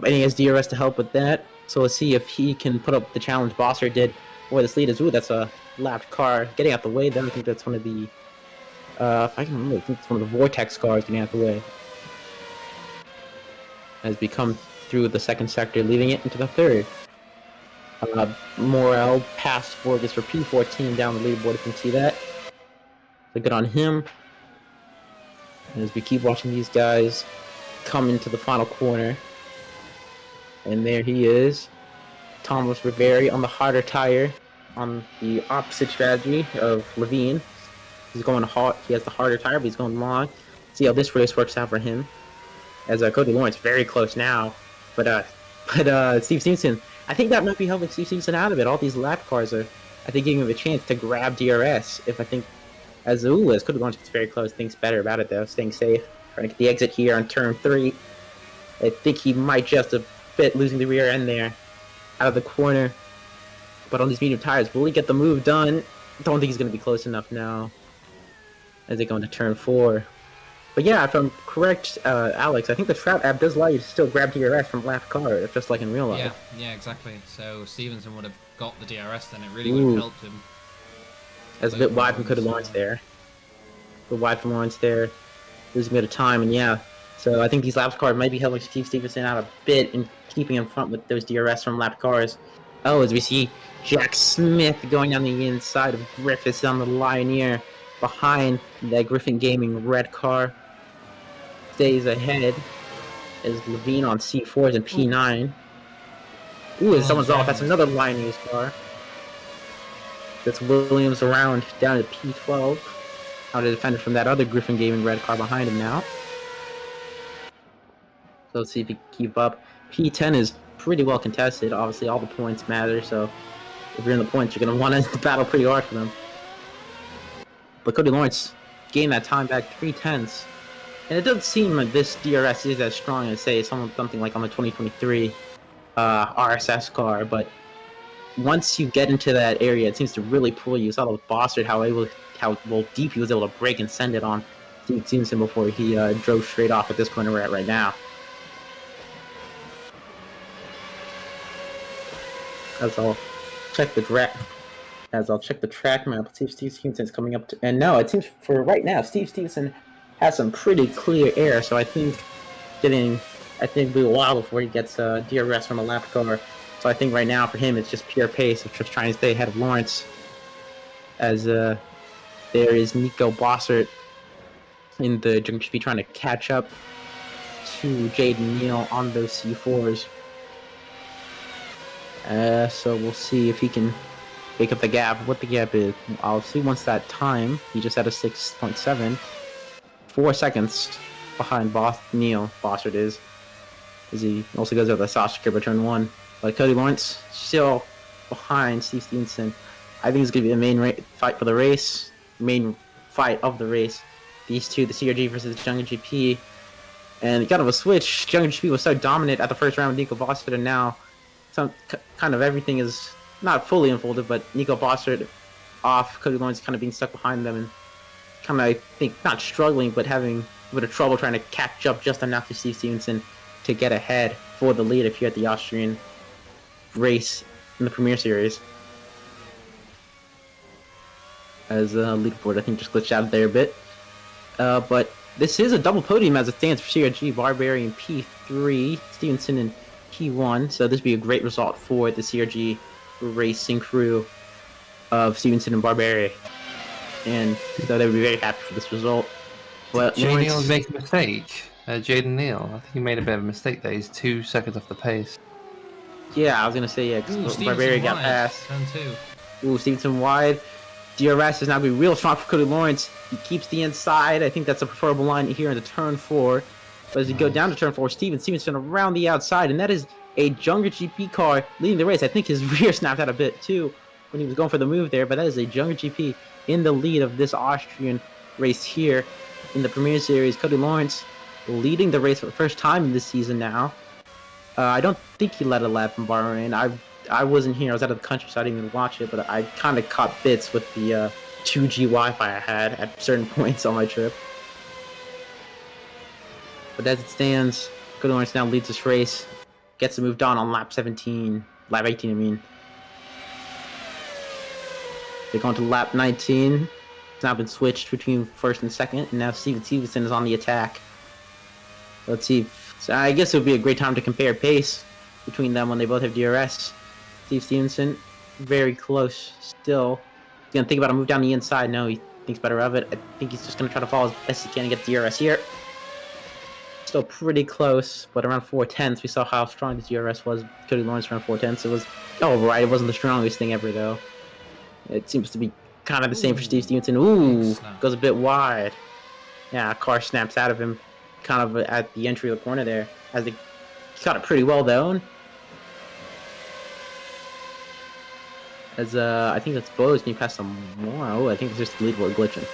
he has DRS to help with that. So let's see if he can put up the challenge Bossert did. Boy, this lead is... Ooh, that's a lapped car. Getting out the way, then I think that's one of the... if I can remember, I think it's one of the Vortex cars getting out the way. As we come through the second sector, leaving it into the third. Morel passed Borges for P14 down the leaderboard, if you can see that. So good on him. And as we keep watching these guys come into the final corner. And there he is. Thomas Riveri on the harder tire on the opposite strategy of Levine. He's going hard. He has the harder tire, but he's going long. See how this race works out for him. As Cody Lawrence very close now, but Steve Stevenson, I think that might be helping Steve Stevenson out of it. All these lap cars are, I think, giving him a chance to grab DRS. If I think, as Cody Lawrence gets very close, thinks better about it though, staying safe, trying to get the exit here on turn 3. I think he might just a bit losing the rear end there, out of the corner. But on these medium tires, will he get the move done? Don't think he's going to be close enough now. As they go into turn 4. But yeah, if I'm correct, Alex, I think the Trout app does allow you to still grab DRS from lap car, just like in real life. Yeah, exactly. So Stevenson would have got the DRS, then it really would have helped him. That's a bit wide from Cody Lawrence there. A bit wide from Lawrence there. Losing a bit of time, and yeah, So I think these lap cars might be helping Steve Stevenson out a bit in keeping in front with those DRS from lap cars. Oh, as we see Jack Smith going down the inside of Griffiths on the Lioneer behind the Griffin Gaming red car. Stays ahead as Levine on C4s and P9. Ooh, and someone's off. That's another Lioneer's car. That's Williams around down to P12. How to defend it from that other Griffin Gaming red car behind him now. So let's see if he can keep up. P10 is pretty well contested. Obviously, all the points matter, so if you're in the points, you're going to want to battle pretty hard for them. But Cody Lawrence gained that time back 3/10. And it doesn't seem like this DRS is as strong as, say, something like on the 2023 RSS car, but once you get into that area, it seems to really pull you. You saw with Bossard how deep he was able to break and send it on Steve Stevenson before he drove straight off at this corner we're at right now. As I'll check the track map, let's see if Steve Stevenson's coming up to. And no, it seems for right now, Steve Stevenson has some pretty clear air. So I think it'll be a while before he gets DRS from a lap car. So I think right now for him it's just pure pace of just trying to stay ahead of Lawrence. As there is Nico Bossert in the GP trying to catch up to Jaden Neal on those C4s. So we'll see if he can make up the gap. What the gap is, I'll see once that time. He just had a 6.7, 4 seconds behind Neal. Bossert is, as he also goes over the Sasha Kerber turn 1. But Cody Lawrence still behind Steve Stevenson. I think it's going to be the main fight for the race. Main fight of the race. These two, the CRG versus the Jungle GP. And kind of a switch. Jungle GP was so dominant at the first round with Nico Bossert, and now kind of everything is not fully unfolded, but Nico Bossert off, Cody Lawrence kind of being stuck behind them and kind of, I think, not struggling, but having a bit of trouble trying to catch up just enough to Steve Stevenson to get ahead for the lead if you're at the Austrian race in the Premier Series. As the leaderboard, I think, just glitched out there a bit. But this is a double podium as it stands for CRG, Barbarian P3, Stevenson in P1. So this would be a great result for the CRG racing crew of Stevenson and Barbarian. And so they would be very happy for this result. But Jaden Neal was making a mistake. Jaden Neal, I think he made a bit of a mistake there. He's 2 seconds off the pace. Yeah, I was going to say, yeah, because Barbarian got past. Turn 2. Ooh, Stevenson wide. DRS is now going to be real strong for Cody Lawrence. He keeps the inside. I think that's a preferable line here into turn 4. But as you go down to turn 4, Stevenson around the outside, and that is a Junger GP car leading the race. I think his rear snapped out a bit too when he was going for the move there, but that is a Junger GP in the lead of this Austrian race here in the Premier Series. Cody Lawrence leading the race for the first time in this season now. I don't think he led a lap from Bahrain. I wasn't here. I was out of the country, so I didn't even watch it, but I kind of caught bits with the 2G Wi-Fi I had at certain points on my trip. But as it stands, Cody Lawrence now leads this race. Gets moved on lap 18, I mean. They're going to lap 19. It's now been switched between first and second, and now Steven Stevenson is on the attack. Let's see. So I guess it would be a great time to compare pace between them when they both have DRS. Steve Stevenson, very close still. He's going to think about a move down the inside. No, he thinks better of it. I think he's just going to try to follow as best he can and get DRS here. Still pretty close, but around 4/10, we saw how strong the DRS was. Cody Lawrence around 4/10. It was, right, it wasn't the strongest thing ever, though. It seems to be kind of the same for Steve Stevenson. Ooh, goes a bit wide. Yeah, a car snaps out of him kind of at the entry of the corner there. He got it pretty well, though. As I think that's Bose, and he passed some more. Oh, I think it's just the leaderboard glitching.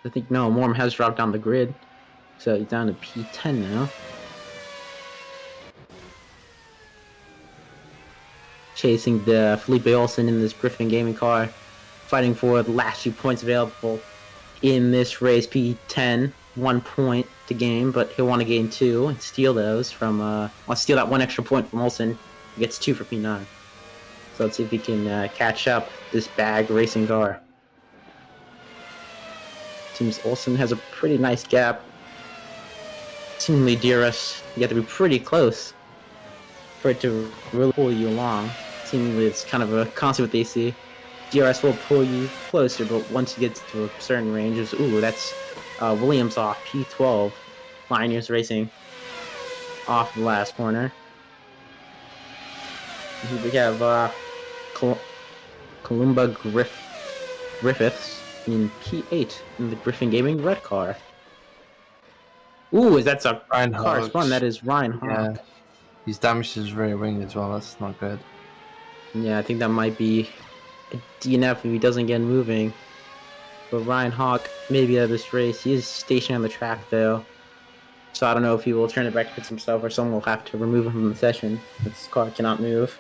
I think, no, Morm has dropped down the grid. So he's down to P10 now. Chasing the Felipe Olsen in this Griffin Gaming car. Fighting for the last few points available in this race. P10, 1 point to gain, but he'll want to gain 2 and steal those from, steal that 1 extra point from Olsen. He gets 2 for P9. So let's see if he can catch up this bag racing car. Seems Olsen has a pretty nice gap. Seemingly DRS, you have to be pretty close for it to really pull you along. Seemingly it's kind of a constant with AC. DRS will pull you closer, but once you get to a certain ranges, ooh, that's Williams off P12. Pioneers Racing off the last corner. Here we have Columba Griffiths in P8 in the Griffin Gaming red car. Ooh, is that a Ryan car Hawks. spun? That is Ryan Hawk. Yeah. He's damaged his rear wing as well. That's not good. Yeah, I think that might be a DNF if he doesn't get moving. But Ryan Hawk may be out of this race. He is stationed on the track though. So I don't know if he will turn it back to pits himself or someone will have to remove him from the session. This car cannot move.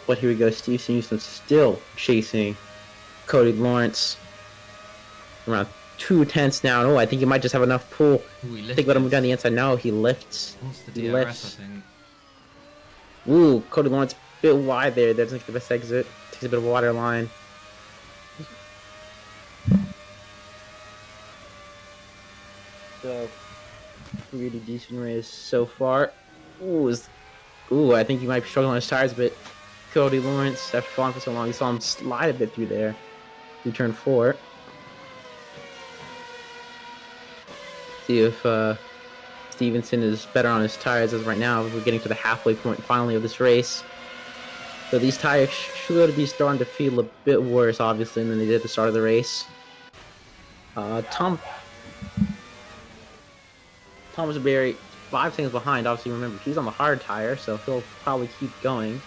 But here we go, Steve Houston still chasing Cody Lawrence. Around 2/10 now. Oh, I think he might just have enough pull. Ooh, he Think about him down the inside. No, he lifts. What's the He DRS, lifts. I think? Ooh, Cody Lawrence a bit wide there. That's like the best exit. Takes a bit of a water line. So, really decent race so far. Ooh, I think he might be struggling on his tires a bit. Cody Lawrence, after falling for so long, you saw him slide a bit through there. Through turn 4. See if Stevenson is better on his tires as right now. We're getting to the halfway point finally of this race. So these tires should be starting to feel a bit worse, obviously, than they did at the start of the race. Thomas Berry, 5 seconds behind. Obviously, remember, he's on the hard tire, so he'll probably keep going.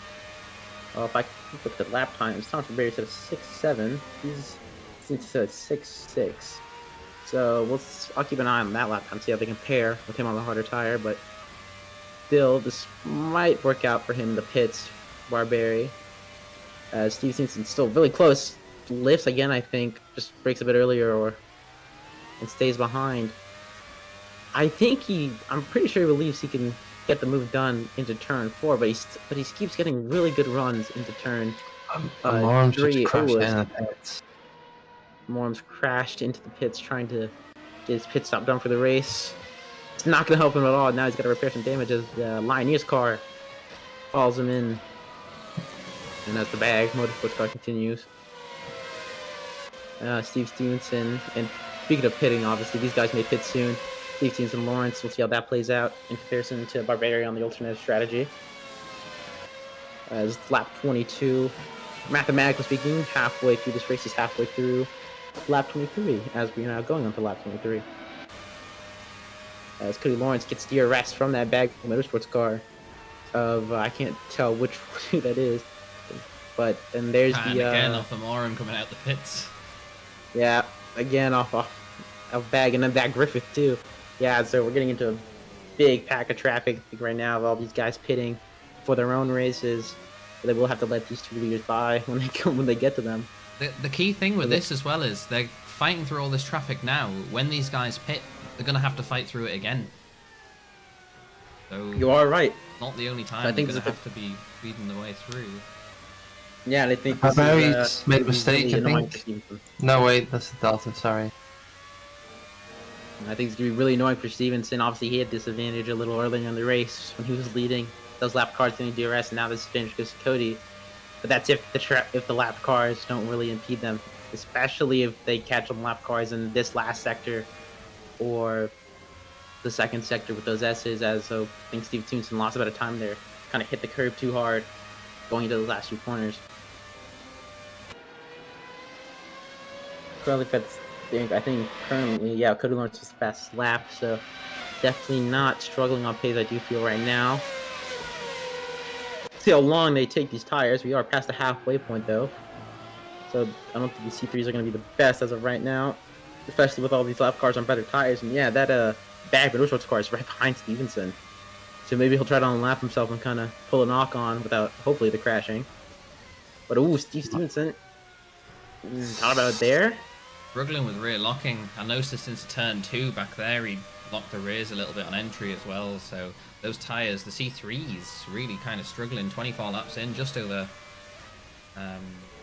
If I look at the lap times, Thomas Berry said 6.7. He's said 6.6. So I'll keep an eye on that lap time, see how they compare with him on the harder tire. But still, this might work out for him in the pits. Barberry, Steve Simpson's still really close. Lifts again, I think, just breaks a bit earlier and stays behind. I'm pretty sure he believes he can get the move done into turn 4, but he keeps getting really good runs into turn Alarms 3. just crashed in the pits. Morms crashed into the pits trying to get his pit stop done for the race. It's not going to help him at all. Now he's got to repair some damage as the Lioneer's car falls him in. And that's the bag. Motorsports car continues. Steve Stevenson. And speaking of pitting, obviously, these guys may pit soon. Steve Stevenson, Lawrence. We'll see how that plays out in comparison to Barbarian on the alternate strategy. As lap 22. Mathematically speaking, halfway through this race is halfway through lap 23, as we are now going on to lap 23. As Cody Lawrence gets DRS from that bag motorsports car of, I can't tell which one that is, and there's And the, again off the Moran coming out the pits. yeah, again off a bag, and then that Griffith too. Yeah, so we're getting into a big pack of traffic right now of all these guys pitting for their own races. They will have to let these 2 leaders by when they get to them. The key thing with this as well is they're fighting through all this traffic now. When these guys pit, they're going to have to fight through it again. So You are right. not the only time I think they're going to it's have to be feeding the way through. Yeah, and I think Barbarian's made a this is mistake, really I annoying think. for Stevenson. No, wait, that's the Delta, sorry. I think it's going to be really annoying for Stevenson. Obviously, he had disadvantage a little earlier in the race when he was leading. Those lap cars getting DRS, and now this finish goes to Cody. But that's if the lap cars don't really impede them, especially if they catch them lap cars in this last sector or the second sector with those S's. I think Steve Stevenson lost a bit of time there, kind of hit the curb too hard going into the last 2 corners. I think currently, yeah, Cody Lawrence was the fastest lap, so definitely not struggling on pace, I do feel right now. See how long they take these tires. We are past the halfway point though, so I don't think the C3s are going to be the best as of right now, especially with all these lap cars on better tires. And yeah, that bag motorsports car is right behind Stevenson, so maybe he'll try to unlap himself and kind of pull a knock on without hopefully the crashing. But ooh, Steve Stevenson, thought about it there. Struggling with rear locking. I noticed since turn 2 back there, he locked the rears a little bit on entry as well. So those tyres, the C3s, really kind of struggling. 24 laps in, just over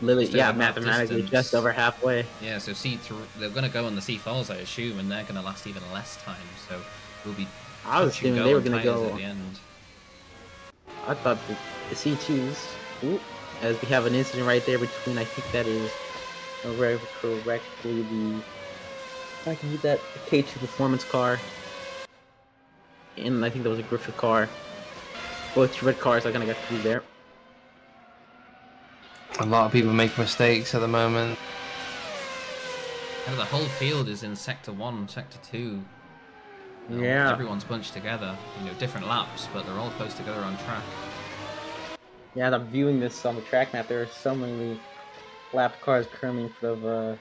Literally, just yeah, over half mathematically distance. just over halfway. Yeah, so they're going to go on the C4s, I assume, and they're going to last even less time. So we'll be I was touch and assuming go they were on going to tires go. at the end. I thought the C2s. Ooh, as we have an incident right there between, I think that is correctly the. If I can read that, the K2 performance car. And I think there was a Griffith car. Both red cars are going to get through there. A lot of people make mistakes at the moment. And the whole field is in Sector 1, Sector 2. You know, Yeah. Everyone's bunched together. You know, different laps, but they're all close together on track. Yeah, I'm viewing this on the track map. There are so many lap cars currently in front of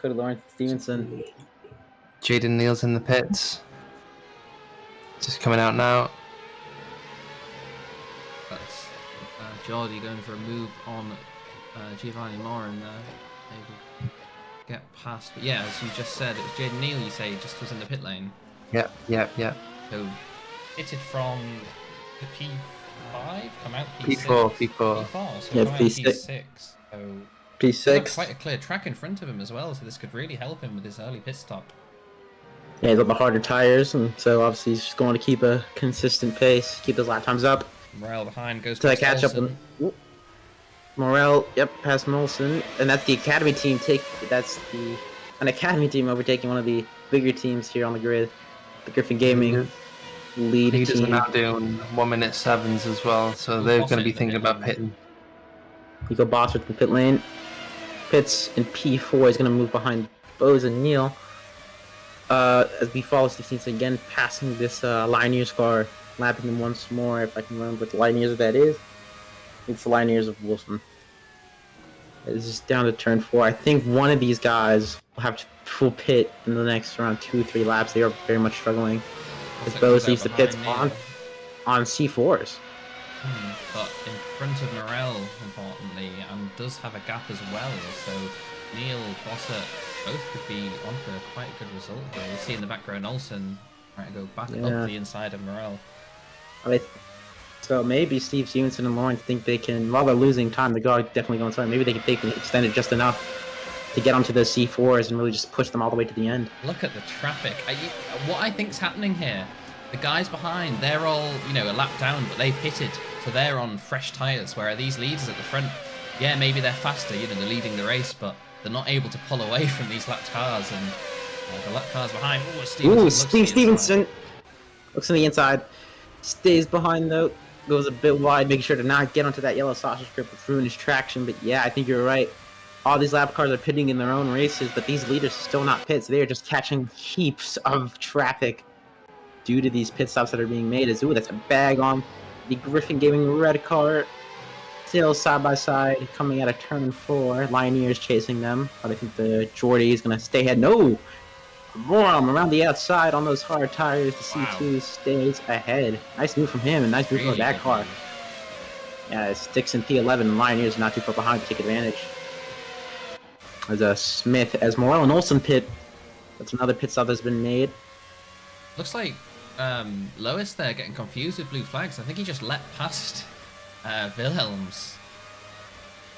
Cody Lawrence Stevenson. Jaden Neal's in the pits. Just coming out now. That's Geordie going for a move on Giovanni Morin there. Able to get past. But yeah, as you just said, it was Jaden Neal, you say, just was in the pit lane. Yep. So, pitted from the P5, come out P4. P4, so Yeah, come out P6. P6. So, P6. quite a clear track in front of him as well, so this could really help him with his early pit stop. Yeah, he's got the harder tires, and so obviously he's just going to keep a consistent pace, keep those lap times up. Morel behind goes To past catch up Olsen. with Morel, yep, past Molson, and that's the academy team an academy team overtaking one of the bigger teams here on the grid, the Griffin Gaming lead Leaders are team. now doing 1:07s as well, so Who's they're bossing going to be the thinking pit about lane? pitting. Nico Bossert in the pit lane. Pits in P4 is going to move behind Bose and Neal. As we follow 16th again, passing this Linears car, lapping them once more. If I can remember what the Linears that is, it's the Linears of Wilson. It's just down to turn 4. I think one of these guys will have to full pit in the next around 2 or 3 laps. They are very much struggling. As Also Bose goes leaves out the pits behind on C4s. But in front of Morel, importantly, and does have a gap as well. So Neil, Bossert, both could be on for quite a good result here. You see in the background Olsen trying to go back Yeah. up the inside of Morel. So maybe Steve Stevenson and Lawrence think they can, while they're losing time, the guard definitely going inside. Maybe they can extend it just enough to get onto the C4s and really just push them all the way to the end. Look at the traffic. What I think's happening here, the guys behind, they're all, you know, a lap down, but they pitted, so they're on fresh tyres, where these leaders at the front, yeah, maybe they're faster, you know, they're leading the race, but they're not able to pull away from these lap cars, and the lap cars behind. Ooh, Stevenson looks to the Stevenson inside. looks on the inside, stays behind though, goes a bit wide, making sure to not get onto that yellow sausage grip with ruin his traction. But yeah, I think you're right. All these lap cars are pitting in their own races, but these leaders are still not pits. They are just catching heaps of traffic due to these pit stops that are being made. Ooh, that's a bag on the Griffin Gaming red car. Still side by side, coming out of turn 4. Linears chasing them, but I think the Geordie is going to stay ahead. No! More on around the outside on those hard tires. The C2 stays ahead. Nice move from him, and nice move from that car. Yeah, it sticks in P11, and Linears not too far behind to take advantage. There's a Smith as Morel and Olsen pit. That's another pit stop that's been made. Looks like Lois there getting confused with blue flags. I think he just let past Wilhelm's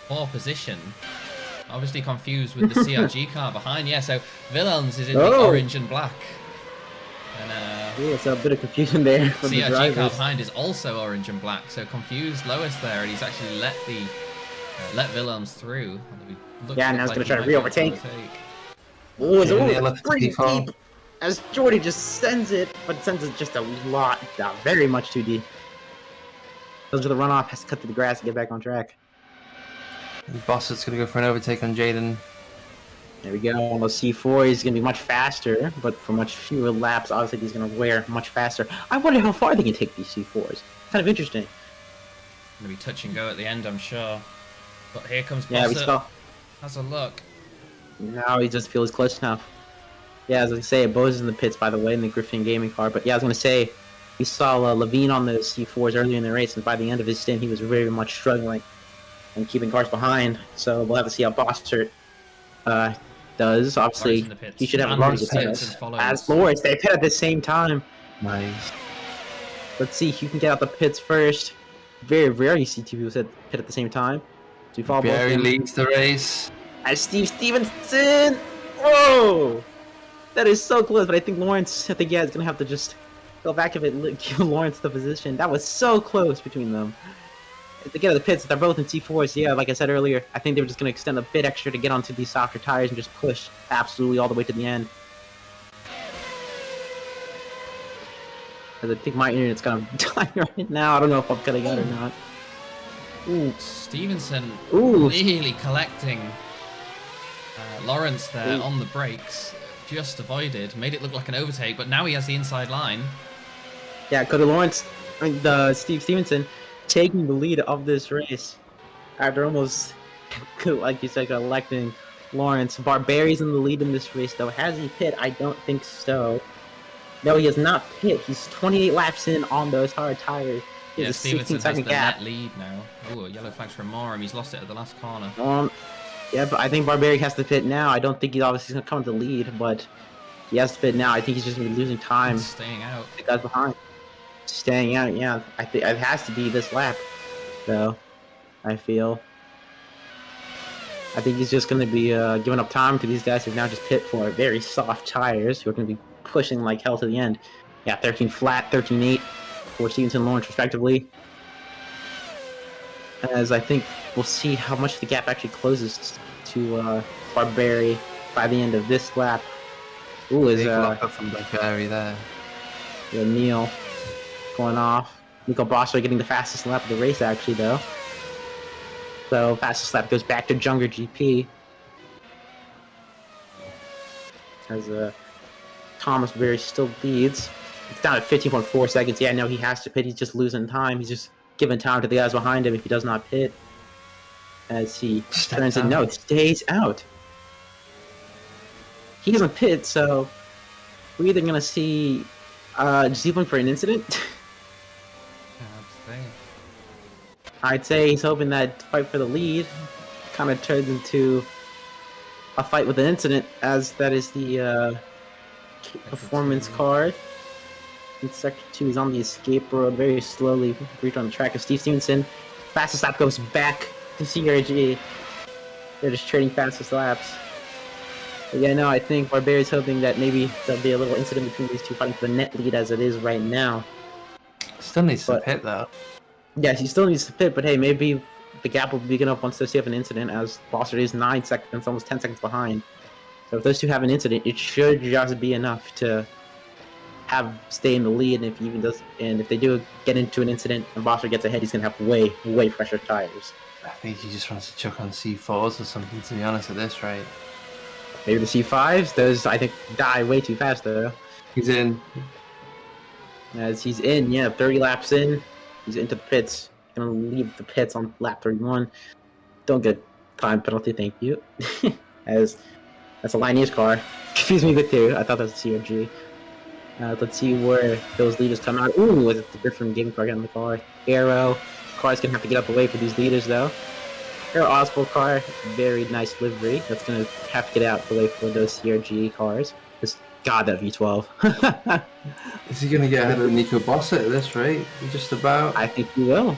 poor position. Obviously confused with the CRG car behind. Yeah, so Wilhelm's is in the orange and black. And Yeah, so a bit of confusion there from the CRG drivers. car behind is also orange and black. So confused Lois there, and he's actually let Wilhelm's through. Yeah, now he's gonna try to re-overtake. Yeah, It's left pretty P4. deep as Geordie just sends it, but sends it just a lot down, very much too deep. Goes to the runoff, has to cut through the grass to get back on track. Bossett's going to go for an overtake on Jaden. There we go. On those C4, he's going to be much faster, but for much fewer laps, obviously he's going to wear much faster. I wonder how far they can take these C4s. Kind of interesting. Gonna be touch and go at the end, I'm sure. But here comes Yeah, we Bossert. saw. Has a look. Now he just feels close enough. Yeah, as I say, Bose is in the pits, by the way, in the Griffin Gaming car. But yeah, I was going to say, we saw Levine on the C4s earlier in the race, and by the end of his stint, he was very much struggling and keeping cars behind. So we'll have to see how Bossert does. Obviously, Lawrence in the pits. he should have a And pretty good Stevenson pace. follows. As Lawrence, they pit at the same time. Nice. Let's see who can get out the pits first. Very rarely see two people pit at the same time. Do you follow both of Barry them? leads the race. As Steve Stevenson! Whoa! That is so close, but I think Lawrence, is gonna have to just go back a bit and give Lawrence the position. That was so close between them. If they get to the pits, they're both in C4s. Yeah, like I said earlier, I think they were just gonna extend a bit extra to get onto these softer tires and just push absolutely all the way to the end. Because I think my internet's gonna die right now. I don't know if I'm cutting out or not. Ooh. Stevenson Ooh. really collecting Lawrence there Ooh. on the brakes. Just avoided, made it look like an overtake, but now he has the inside line. Yeah, Cody Lawrence, Steve Stevenson, taking the lead of this race after almost, like you said, electing Lawrence. Barbari's in the lead in this race, though. Has he pit? I don't think so. No, he has not pit. He's 28 laps in on those hard tires. He Yeah, has a Stevenson has the 16-second gap. net lead now. Ooh, a yellow flags for Morum. He's lost it at the last corner. Yeah, but I think Barbaric has to pit now. I don't think he's obviously going to come to the lead, but he has to pit now. I think he's just going to be losing time. He's staying out. The guys behind. Staying out, yeah. I think it has to be this lap, though. I feel. I think he's just going to be giving up time to these guys who now just pit for very soft tires who are going to be pushing like hell to the end. Yeah, 13 flat, 13.8 for Stevenson and Lawrence, respectively. As I think we'll see how much the gap actually closes to Barbari by the end of this lap. Ooh, is Big blocker from Barbari there. Yeah, Neil going off. Nico Bossler getting the fastest lap of the race, actually, though. So, fastest lap goes back to Junger GP. As Thomas Berry still leads. It's down at 15.4 seconds. Yeah, no, he has to pit. He's just losing time. He's just giving time to the guys behind him if he does not pit. As he turns in. No, stays out. He doesn't pit, so we're either going to see Zeppelin for an incident. I'd say he's hoping that fight for the lead kind of turns into a fight with an incident, as that is the performance card. In Sector 2, he's on the escape road very slowly, reach on the track of Steve Stevenson. Fastest lap goes back to CRG. They're just trading fastest laps. But yeah, no, I think Barbari's hoping that maybe there'll be a little incident between these two fighting for the net lead as it is right now. Still needs to pit though. Yes, he still needs to pit, but hey, maybe the gap will be big enough once they have an incident, as Bossard is 9 seconds, almost 10 seconds behind. So if those two have an incident, it should just be enough to stay in the lead. And if he even does, and if they do get into an incident and Bossard gets ahead, he's gonna have way fresher tires. I think he just wants to chuck on C4s or something, to be honest, at this rate. Maybe the C5s, those I think die way too fast though. He's in. As he's in, yeah, 30 laps in, he's into the pits. Gonna leave the pits on lap 31. Don't get time penalty, thank you. As that's a Lineage car. Confused me a bit too. I thought that was a CRG. Let's see where those leaders come out. Ooh, is it the different game car getting the car? Arrow. Car's gonna have to get up away for these leaders though. Arrow Oswald car, very nice livery. That's gonna have to get out the way for those CRG cars. God, that V12. Is he going to get ahead of Nico Bossett at this rate? Just about? I think he will.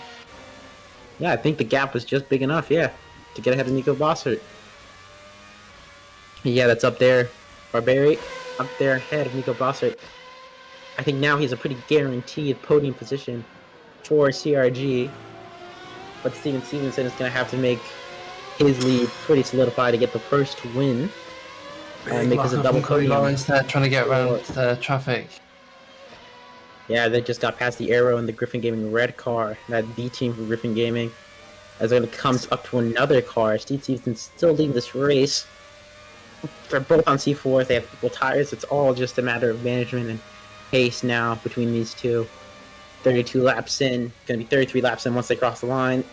Yeah, I think the gap was just big enough, yeah, to get ahead of Nico Bossert. Yeah, that's up there. Barbari, up there ahead of Nico Bossert. I think now he's a pretty guaranteed podium position for CRG. But Steven Stevenson is going to have to make his lead pretty solidified to get the first win. Make this a double podium. Lawrence there trying to get around the traffic. Yeah, they just got past the Arrow and the Griffin Gaming red car. That B team from Griffin Gaming. As it comes up to another car. Steve Stevenson's still leading this race. They're both on C4s. They have equal tires. It's all just a matter of management and pace now between these two. 32 laps in. Going to be 33 laps in once they cross the line.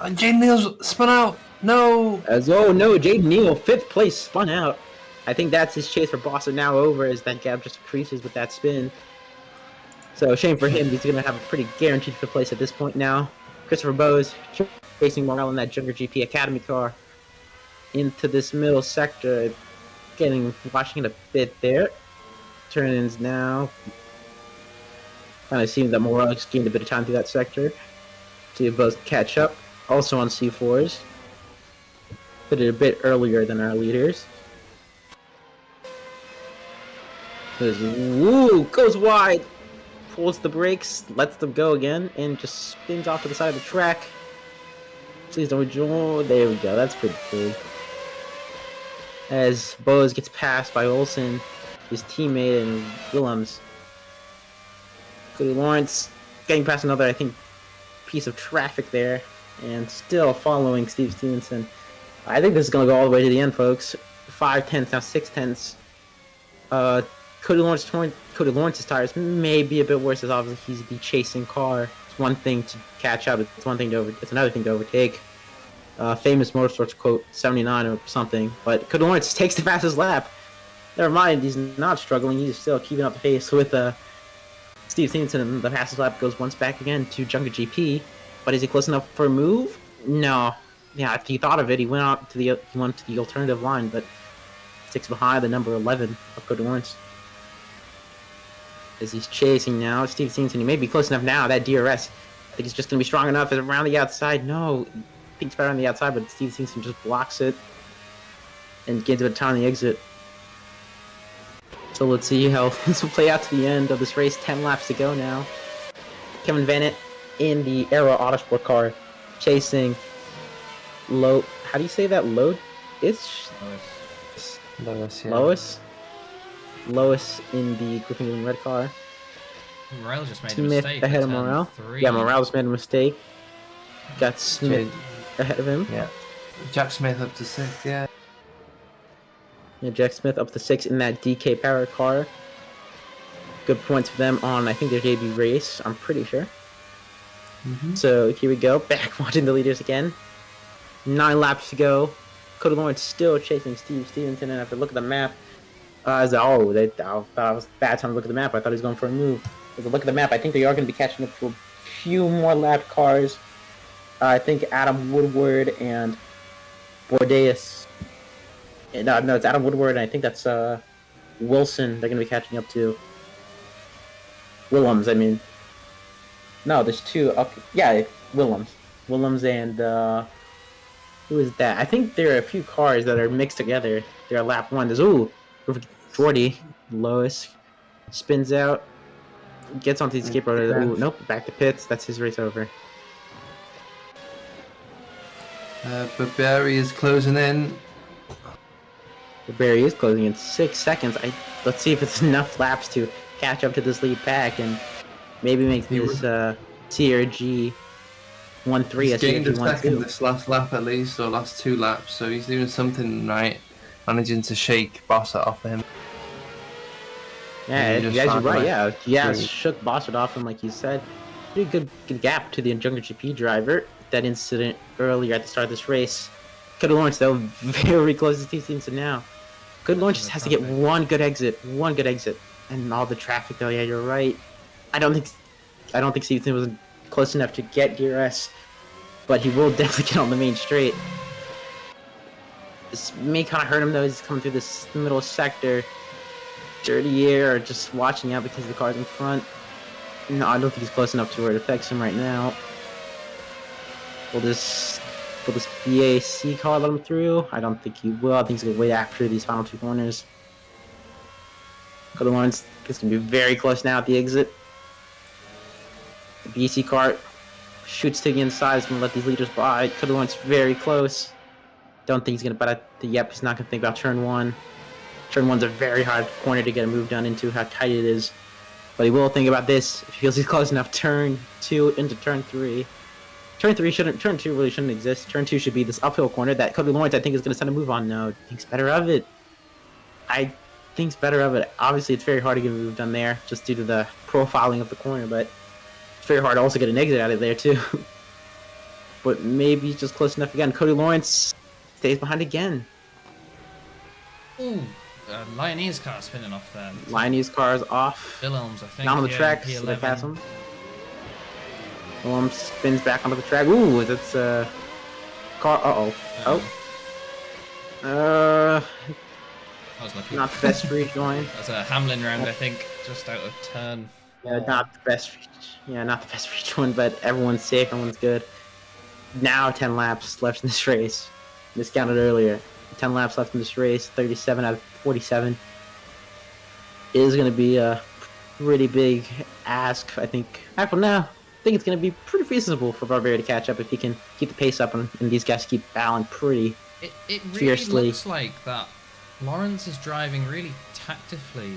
And Jaden Neal's spun out. No. Oh no, Jaden Neal, 5th place, spun out. I think that's his chase for Bossard now over, as that gap just increases with that spin. So shame for him. He's going to have a pretty guaranteed 5th place at this point now. Christopher Bowes chasing Morel in that Junger GP Academy car into this middle sector, watching it a bit there. Turn-ins now. Kind of seems that Morel just gained a bit of time through that sector to both catch up. also on C4s. Put it a bit earlier than our leaders. Woo! Goes wide! Pulls the brakes, lets them go again, and just spins off to the side of the track. Please don't join. There we go, that's pretty cool. As Bose gets passed by Olsen, his teammate, and Willems. Cody Lawrence getting past another, I think, piece of traffic there, and still following Steve Stevenson. I think this is going to go all the way to the end, folks. 5 tenths, now 6 tenths. Cody Lawrence's tires may be a bit worse, as obviously he's the chasing car. It's one thing to catch up, it's another thing to overtake. Famous motorsports quote, 79 or something. But Cody Lawrence takes the fastest lap. Never mind, he's not struggling. He's still keeping up the pace with Steve Stevenson, and the fastest lap goes once back again to Junker GP. But is he close enough for a move? No. Yeah, if he thought of it, he went to the alternative line, but sticks behind the number 11 of Cody Lawrence. As he's chasing now, Steve Stevenson, he may be close enough now. That DRS, I think he's just going to be strong enough. Is around the outside? No, he thinks better on the outside, but Steve Stevenson just blocks it and gains a bit of time on the exit. So let's see how this will play out to the end of this race. 10 laps to go now. Kevin Vannett in the Aero Autosport car, chasing Low. How do you say that? Lois, yeah. Lois in the Griffin red car. Morel just made Smith a mistake ahead of Morel. Yeah, Morel just made a mistake. Got Smith ahead of him. Yeah. Jack Smith up to 6th, yeah. Yeah, Jack Smith up to 6 in that DK Power car. Good points for them on, I think, their debut race, I'm pretty sure. So here we go, back watching the leaders again. 9 laps to go. Cody Lawrence still chasing Steve Stevenson, and after look at the map, I thought it was a bad time to look at the map. I thought he was going for a move. With a look at the map, I think they are going to be catching up to a few more lap cars. I think Adam Woodward and Bordeaux. No, it's Adam Woodward, and I think that's Wilson. They're going to be catching up to Willems. I mean, no, there's 2 up. Yeah, Willems and who is that? I think there are a few cars that are mixed together. They're lap 1. There's Jordy, Lois, spins out, gets onto the skateboard. Ooh, nope, back to pits. That's his race over. But Barry is closing in. Barry is closing in 6 seconds. Let's see if it's enough laps to catch up to this lead pack and maybe make this CRG 1-3 He's a gained CRG a second 1-2. this last lap at least, or last 2 laps, so he's doing something right, managing to shake Bossert off of him. Yeah, you guys are right. Yeah, he has shook Bossert off him, like you said. Pretty good gap to the Junker GP driver. That incident earlier at the start of this race. Cody Lawrence, though, very close to Steve Stevenson now. Cody Lawrence just has to get one good exit, and all the traffic. Though, yeah, you're right. I don't think Stevenson was close enough to get DRS, but he will definitely get on the main straight. This may kind of hurt him though. He's coming through this middle sector. Dirty air, or just watching out because the car's in front. No, I don't think he's close enough to where it affects him right now. Will this BAC car let him through? I don't think he will. I think he's going to wait after these final 2 corners. Cody Lawrence is going to be very close now at the exit. The BAC car shoots to the inside. He's going to let these leaders by. Cody Lawrence very close. Don't think he's going to, but yep, he's not going to think about turn 1. Turn 1's a very hard corner to get a move done into, how tight it is. But he will think about this if he feels he's close enough. Turn 2 into turn 3. Turn 2 really shouldn't exist. Turn 2 should be this uphill corner that Cody Lawrence, I think, is going to send a move on. No, thinks better of it. Obviously, it's very hard to get a move done there, just due to the profiling of the corner, but it's very hard to also get an exit out of there, too. But maybe he's just close enough again. Cody Lawrence stays behind again. Ooh, Lyonese car spinning off there. Lyonese car is off. Wilhelms, I think. Not on the track, so they pass him. Wilhelms spins back onto the track. Ooh, that's a car. That was lucky. Not the best rejoin. That's a Hamlin round, I think, just out of turn 4. Yeah, not the best rejoin, but everyone's safe, everyone's good. now 10 laps left in this race. Miscounted earlier. 10 laps left in this race, 37 out of 47. It is going to be a pretty big ask, I think. Actually, no. I think it's going to be pretty feasible for Barberi to catch up if he can keep the pace up and these guys keep battling pretty It really fiercely. looks like that Lawrence is driving really tactically.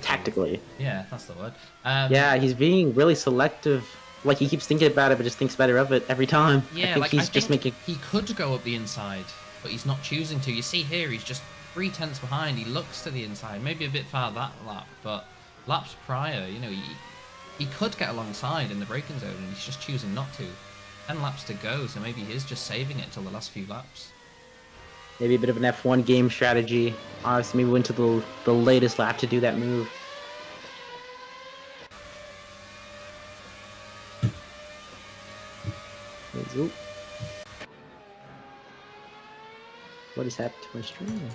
Tactically. Yeah, that's the word. Yeah, he's being really selective. Like, he keeps thinking about it, but just thinks better of it every time. Yeah, I think he could go up the inside, but he's not choosing to. You see here, he's just 3/10 behind. He looks to the inside, maybe a bit far that lap, but laps prior, you know, he could get alongside in the braking zone, and he's just choosing not to. 10 laps to go, so maybe he is just saving it till the last few laps. Maybe a bit of an F1 game strategy. Obviously, maybe went to the latest lap to do that move. Oop. What has happened to my stream?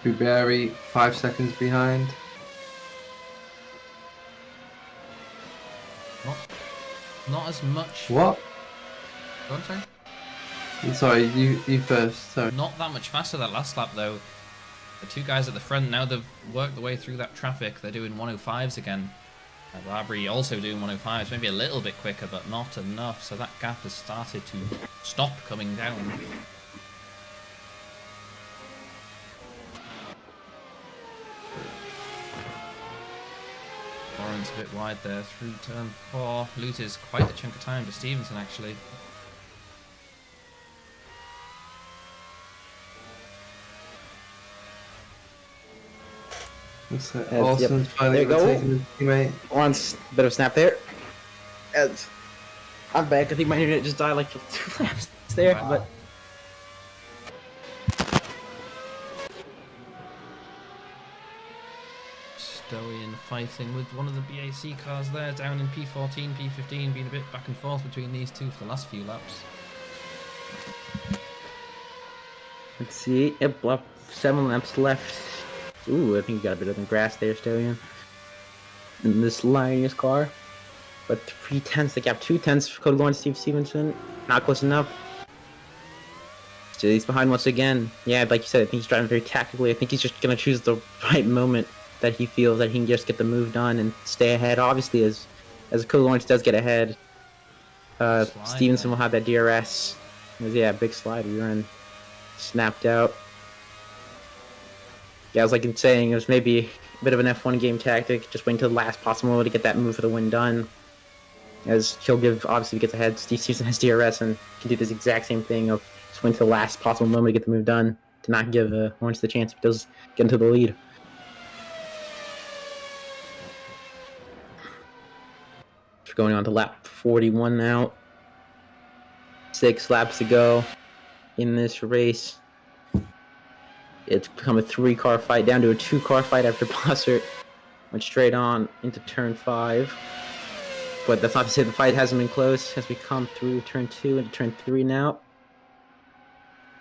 Barberi 5 seconds behind. Not as much. What? Go on, sorry. I'm sorry, you first. Sorry. Not that much faster that last lap though. The two guys at the front, now they've worked their way through that traffic, they're doing 105s again. Barberi also doing 105s, maybe a little bit quicker, but not enough, so that gap has started to stop coming down. Lawrence a bit wide there through turn 4, loses quite a chunk of time to Stevenson actually. Looks like Yep. Austin's There finally you go. overtaking his teammate. Once, bit of a snap there. And I'm back. I think my internet just died like 2 laps there, Wow. but Stoian fighting with one of the BAC cars there, down in P14, P15, being a bit back and forth between these two for the last few laps. let's see. Yep, 7 laps left. Ooh, I think you got a bit of the grass there, Stallion. In this line in his car. But 3/10, the gap 2/10 for Cody Lawrence, Steve Stevenson. Not close enough. So he's behind once again. Yeah, like you said, I think he's driving very tactically. I think he's just going to choose the right moment that he feels that he can just get the move done and stay ahead. Obviously, as Cody Lawrence does get ahead, Stevenson will have that DRS. Yeah, big slide. We were in, snapped out. Yeah, I was like saying, it was maybe a bit of an F1 game tactic, just waiting till the last possible moment to get that move for the win done. As he'll give, obviously, if he gets ahead, Steve Stevenson has DRS and can do this exact same thing of just wait till the last possible moment to get the move done, to not give Lawrence the chance if he does get into the lead. We're going on to lap 41 now. 6 laps to go in this race. It's become a 3-car fight, down to a 2-car fight after Bossert went straight on into turn 5. But that's not to say the fight hasn't been close as we come through turn 2 into turn 3 now.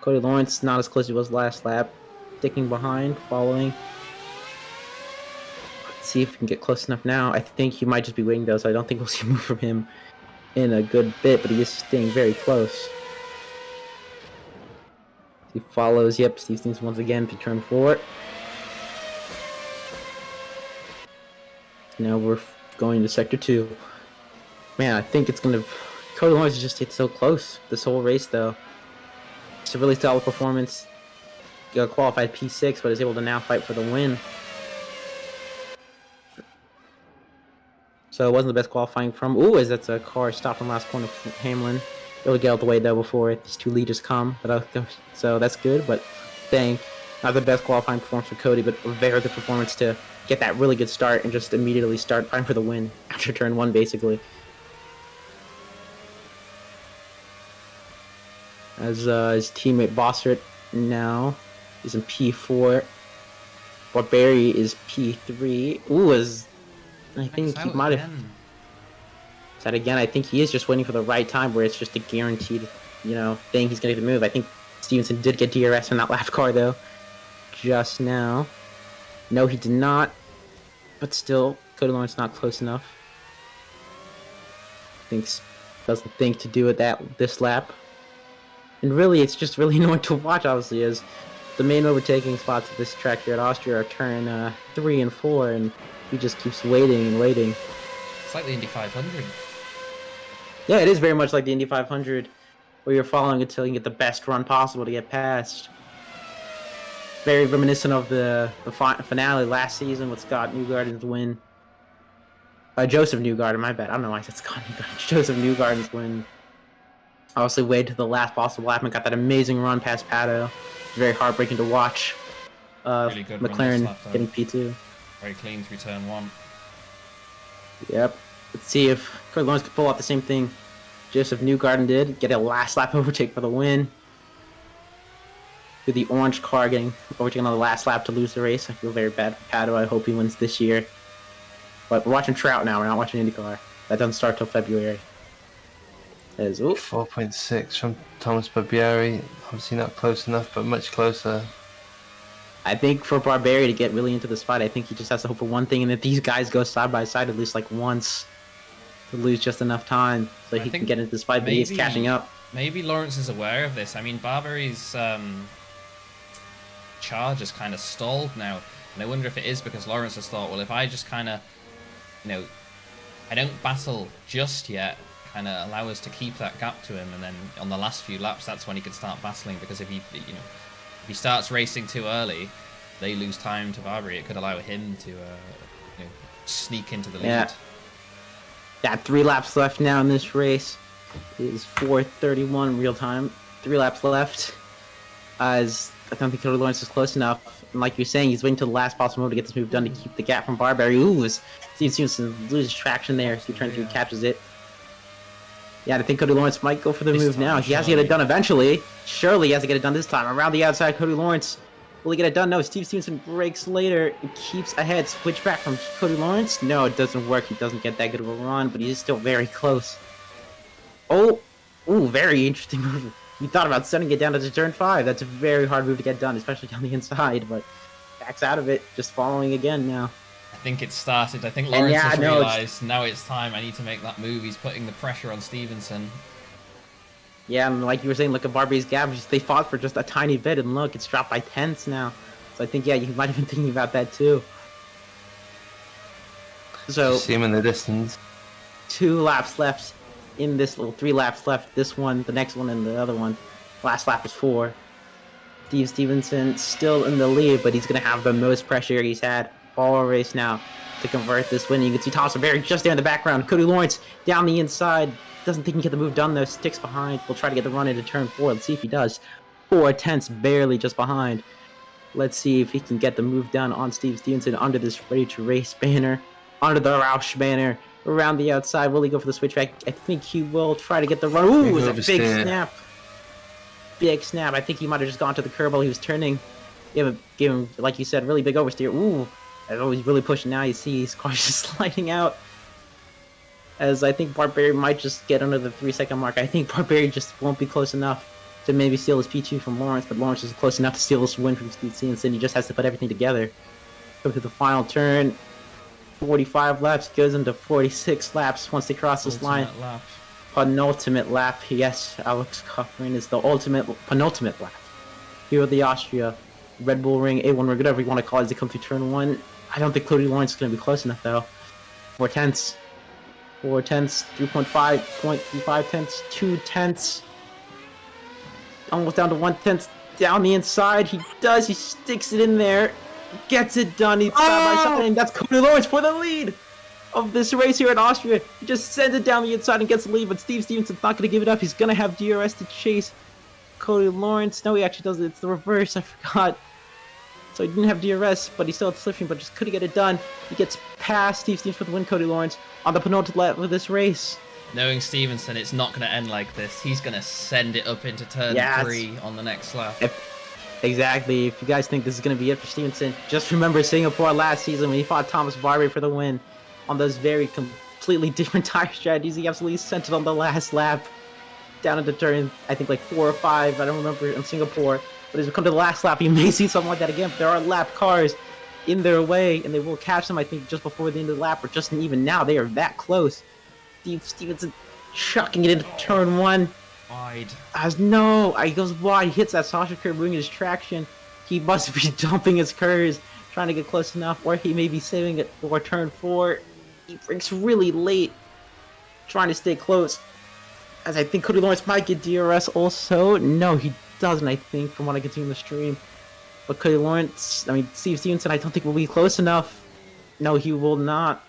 Cody Lawrence not as close as he was last lap, sticking behind, following. Let's see if we can get close enough now. I think he might just be waiting though, so I don't think we'll see a move from him in a good bit, but he is staying very close. He follows, yep, Steve Stevenson once again to turn 4. Now we're going to sector 2. Man, I think it's gonna. Cody Lawrence just hit so close this whole race, though. It's a really solid performance. He got qualified P6, but is able to now fight for the win. So it wasn't the best qualifying from. Ooh, as that's a car stopped in the last corner from Hamlin. Able to get out the way though before these 2 leaders come. But so that's good. But dang, not the best qualifying performance for Cody, but a very good performance to get that really good start and just immediately start fighting for the win after turn 1, basically. As his teammate Bossert now is in P4. Barberi is P3. Ooh, I think he might have. Is that again? I think he is just waiting for the right time where it's just a guaranteed, thing he's going to move. I think Stevenson did get DRS in that last car though, just now. No, he did not. But still, Cody Lawrence not close enough. Doesn't think to do it this lap. And really, it's just really annoying to watch, obviously, as the main overtaking spots at this track here at Austria are turn 3 and 4, and he just keeps waiting and waiting. It's like the Indy 500. Yeah, it is very much like the Indy 500, where you're following until you get the best run possible to get past. Very reminiscent of the finale last season with Scott Newgarden's win. Joseph Newgarden, my bad. I don't know why I said Scott Newgarden. Joseph Newgarden's win. Obviously waited to the last possible lap and got that amazing run past Pato. It's very heartbreaking to watch. Really good McLaren run getting P2. Very clean through turn 1. Yep. Let's see if Cody Lawrence could pull off the same thing Joseph Newgarden did. Get a last lap overtake for the win. With the orange car getting overtaken on the last lap to lose the race. I feel very bad for Pato. I hope he wins this year. But we're watching Trout now. We're not watching IndyCar. That doesn't start till February. 4.6 from Thomas Barbieri. Obviously not close enough, but much closer. I think for Barbieri to get really into this fight, I think he just has to hope for one thing, and that these guys go side by side at least like once to lose just enough time so he can get into this fight, but he's catching up. Maybe Lawrence is aware of this. I mean, Barbieri's charge is kind of stalled now, and I wonder if it is because Lawrence has thought, well, if I just kind of, I don't battle just yet, kind of allow us to keep that gap to him, and then on the last few laps, that's when he can start battling, because if he starts racing too early, they lose time to Barbieri. It could allow him to sneak into the lead. Yeah, 3 laps left now in this race. It is 4:31 real time. 3 laps left. As I don't think Cody Lawrence is close enough. And like you're saying, he's waiting till the last possible moment to get this move done to keep the gap from Barbieri. Ooh, Steve Stevenson loses traction there. Steve Turn 2 catches it. Yeah, I think Cody Lawrence might go for the move now. He has to get it done eventually. Surely he has to get it done this time. Around the outside, Cody Lawrence. Will he get it done? No, Steve Stevenson breaks later and keeps ahead. Switch back from Cody Lawrence. No, it doesn't work. He doesn't get that good of a run, but he's still very close. Oh, ooh, very interesting move. You thought about sending it down to turn 5. That's a very hard move to get done, especially down the inside, but backs out of it, just following again now. I think it started. I think Lawrence has realised now it's time. I need to make that move. He's putting the pressure on Stevenson. Yeah, and like you were saying, look at Barbieri's gap. They fought for just a tiny bit, and look, it's dropped by tenths now. So I think, yeah, you might have been thinking about that too. So you see him in the distance. 2 laps left in this little 3 laps left. This one, the next one, and the other one. Last lap is 4. Steve Stevenson still in the lead, but he's going to have the most pressure he's had all race now to convert this win. You can see Thomas Barbieri just there in the background. Cody Lawrence down the inside. Doesn't think he can get the move done though. Sticks behind. We'll try to get the run into turn 4. Let's see if he does. 4 tenths barely just behind. Let's see if he can get the move done on Steve Stevenson under this ready to race banner. Under the Roush banner. Around the outside. Will he go for the switchback? I think he will try to get the run. Ooh, it's a big snap. Big snap. I think he might have just gone to the curb while he was turning. Gave him, like you said, really big oversteer. Ooh. He's really pushing now. You see his car's just sliding out. As I think Barbieri might just get under the 3-second mark. I think Barbieri just won't be close enough to maybe steal his P2 from Lawrence, but Lawrence is close enough to steal this win from Steve Stevenson. He just has to put everything together. Go to the final turn. 45 laps goes into 46 laps once they cross this line. Lap. Penultimate lap. Yes, Alex Cochran is the penultimate lap. Here at the Austria Red Bull Ring, A1 Ring, whatever you want to call it, as they come through turn 1. I don't think Cody Lawrence is going to be close enough though. 4 tenths. 4 tenths, 3.5, 0.35 tenths, 2 tenths. Almost down to 1 tenth. Down the inside, he does. He sticks it in there. Gets it done. He's side by side, and that's Cody Lawrence for the lead of this race here in Austria. He just sends it down the inside and gets the lead, but Steve Stevenson's not going to give it up. He's going to have DRS to chase Cody Lawrence. No, he actually doesn't. It's the reverse. I forgot. So he didn't have DRS, but he still had slipstream, but just couldn't get it done. He gets past Steve Stevens for the win, Cody Lawrence, on the penultimate lap of this race. Knowing Stevenson, it's not going to end like this. He's going to send it up into turn 3 on the next lap. Exactly. If you guys think this is going to be it for Stevenson, just remember Singapore last season when he fought Thomas Barbieri for the win on those very completely different tire strategies. He absolutely sent it on the last lap down into turn, I think like 4 or 5. I don't remember in Singapore. But as we come to the last lap, you may see something like that again. But there are lap cars in their way, and they will catch them, I think, just before the end of the lap, or just even now. They are that close. Stevenson chucking it into turn one. Wide. He goes wide, he hits that Sasha curve, ruining his traction. He must be dumping his curves, trying to get close enough, or he may be saving it for turn four. He brakes really late, trying to stay close. As I think Cody Lawrence might get DRS also. No, he doesn't, I think, from what I can see in the stream. But Cody Lawrence, Steve Stevenson, I don't think will be close enough. No, he will not.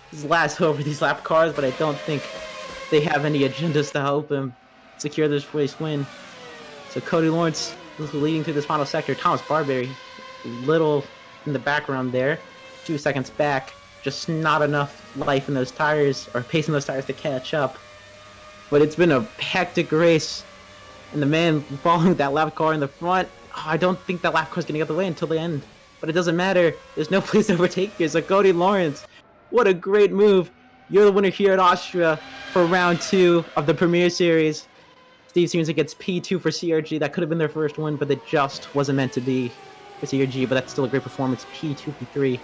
His last over these lap cars, but I don't think they have any agendas to help him secure this race win. So Cody Lawrence is leading through this final sector. Thomas Barberry, little in the background there, 2 seconds back. Just not enough life in those tires, or pace in those tires to catch up. But it's been a hectic race, and the man following that lap car in the front, I don't think that lap car is going to get the way until the end. But it doesn't matter. There's no place to overtake here. So Cody Lawrence, what a great move. You're the winner here at Austria for round 2 of the Premier Series. Steve Stevenson gets P2 for CRG. That could have been their first win, but it just wasn't meant to be for CRG. But that's still a great performance. P2, P3.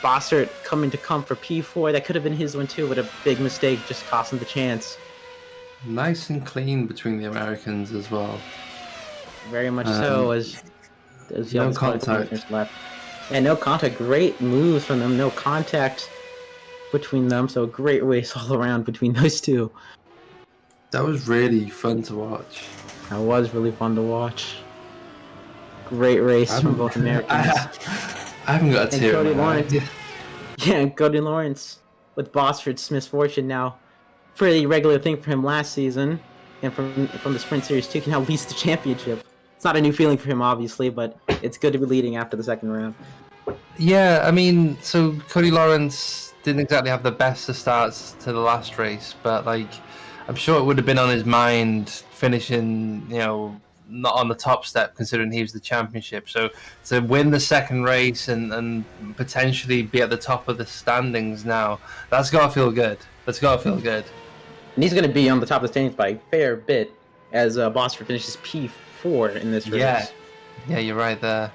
Bossert coming to come for P4. That could have been his one too, but a big mistake just cost him the chance. Nice and clean between the Americans as well. Very much so, as no contact. left. Yeah, no contact. Great moves from them. No contact between them. So a great race all around between those two. That was really fun to watch. That was really fun to watch. Great race from both Americans. I haven't got a tear. Cody Lawrence. Yeah, Cody Lawrence with Bosford's misfortune now. Pretty regular thing for him last season, and from the Sprint Series 2, can now lead the championship. It's not a new feeling for him, obviously, but it's good to be leading after the second round. Yeah, I mean, so Cody Lawrence didn't exactly have the best of starts to the last race, but I'm sure it would have been on his mind finishing, not on the top step, considering he was the championship. So to win the second race and potentially be at the top of the standings now, that's got to feel good. And he's going to be on the top of the standings by a fair bit, as Bosford finishes P4 in this race. Yeah, you're right there.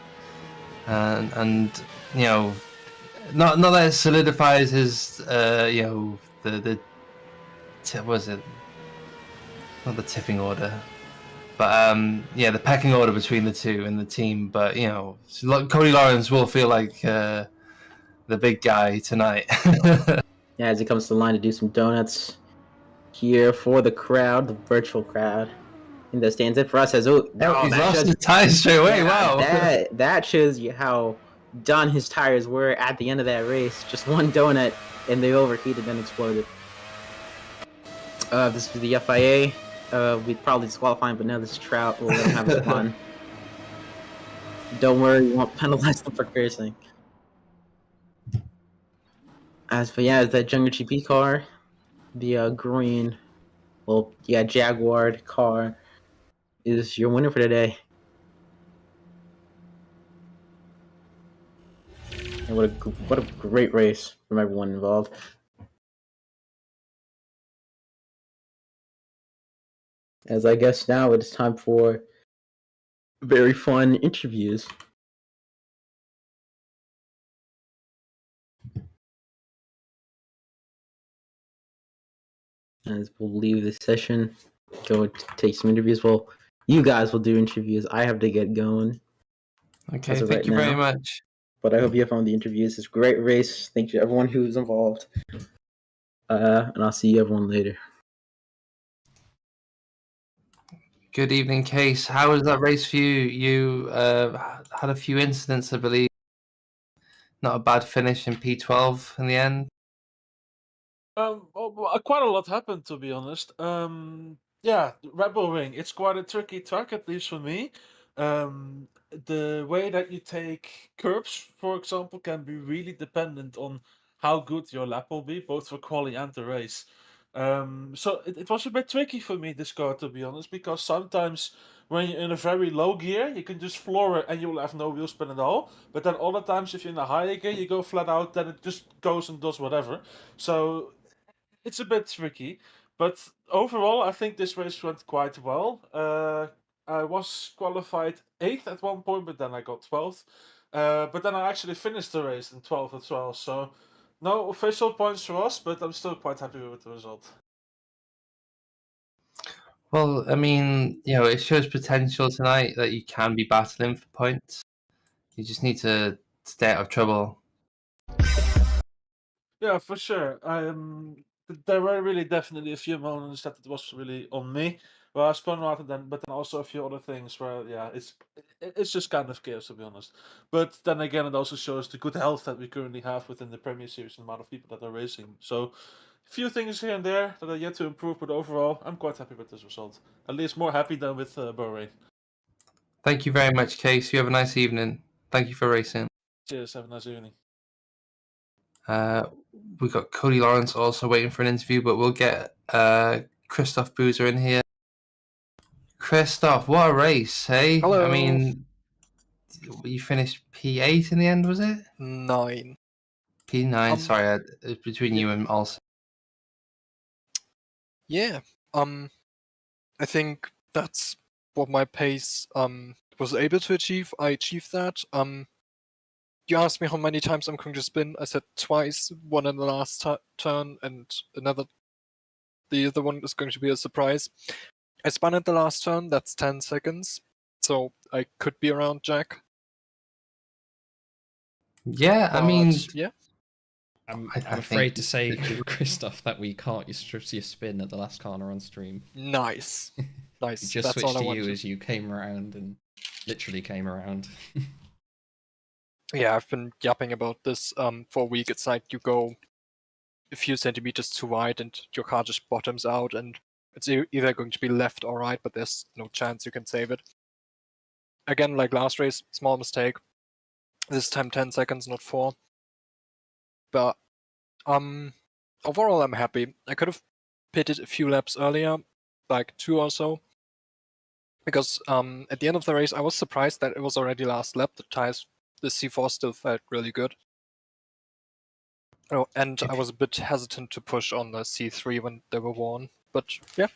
And not that it solidifies his, what was it? Not the tipping order, but the pecking order between the two in the team. But Cody Lawrence will feel like the big guy tonight. Yeah, as he comes to the line to do some donuts here for the crowd, the virtual crowd in the stands. And for us, he's lost his tires straight away. Wow, that shows you how done his tires were at the end of that race. Just one donut, and they overheated and exploded. This is the FIA. We'd probably disqualify him, but no, this is Trout. We'll let him have his fun. Don't worry, you won't penalize them for cursing. That Jungle GP car, the green, Jaguar car, is your winner for today. And what a great race from everyone involved. As I guess now it is time for very fun interviews. As we'll leave this session, go take some interviews. Well, you guys will do interviews. I have to get going. Okay, thank you very much. But I hope you have fun with the interviews. It's a great race. Thank you to everyone who's involved. And I'll see you everyone later. Good evening, Case. How was that race for you? You had a few incidents, I believe. Not a bad finish in P12 in the end. Quite a lot happened, to be honest. Red Bull Ring. It's quite a tricky track, at least for me. The way that you take curbs, for example, can be really dependent on how good your lap will be, both for quali and the race. So it was a bit tricky for me, this car, to be honest, because sometimes when you're in a very low gear, you can just floor it and you will have no wheel spin at all. But then other times, if you're in a higher gear, you go flat out, then it just goes and does whatever. So it's a bit tricky. But overall, I think this race went quite well. I was qualified 8th at one point, but then I got 12th. But then I actually finished the race in 12 as well. So no official points for us, but I'm still quite happy with the result. Well, I mean, it shows potential tonight that you can be battling for points. You just need to stay out of trouble. Yeah, for sure. There were really definitely a few moments that it was really on me. Well, I spun out and then, but then also a few other things where, yeah, it's just kind of chaos, to be honest. But then again, it also shows the good health that we currently have within the Premier Series and the amount of people that are racing. So, a few things here and there that are yet to improve, but overall, I'm quite happy with this result. At least more happy than with Bahrain. Thank you very much, Case. You have a nice evening. Thank you for racing. Cheers, have a nice evening. We've got Cody Lawrence also waiting for an interview, but we'll get Christoph Boozer in here. Christoph, what a race, hey? Hello. I mean, you finished P8 in the end, was it? 9. P9, sorry, it's between you and also. Yeah. I think that's what my pace was able to achieve. I achieved that. You asked me how many times I'm going to spin. I said twice, one in the last turn, and the other one is going to be a surprise. I spun at the last turn, that's 10 seconds, so I could be around Jack. Yeah, I mean, yeah. I'm I afraid think- to say, Christoph, that we caught your spin at the last corner on stream. Nice. Nice. We just That's switched all I to you wanted. as you came around and literally came around. Yeah, I've been yapping about this for a week. It's like you go a few centimeters too wide and your car just bottoms out, and it's either going to be left or right, but there's no chance you can save it. Again, like last race, small mistake. This time 10 seconds, not 4. But overall I'm happy. I could have pitted a few laps earlier, like 2 or so. Because at the end of the race I was surprised that it was already last lap. The C4 still felt really good. Oh, and I was a bit hesitant to push on the C3 when they were worn. But yeah.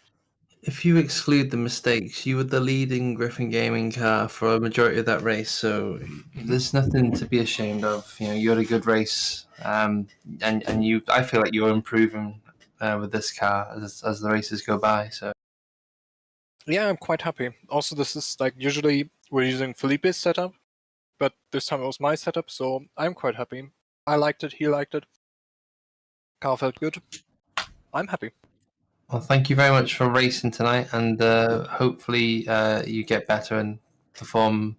If you exclude the mistakes, you were the leading Griffin Gaming car for a majority of that race, so there's nothing to be ashamed of. You had a good race, and I feel like you're improving with this car as the races go by. So yeah, I'm quite happy. Also, this is like usually we're using Felipe's setup, but this time it was my setup, so I'm quite happy. I liked it, he liked it. Car felt good. I'm happy. Well, thank you very much for racing tonight, and hopefully you get better and perform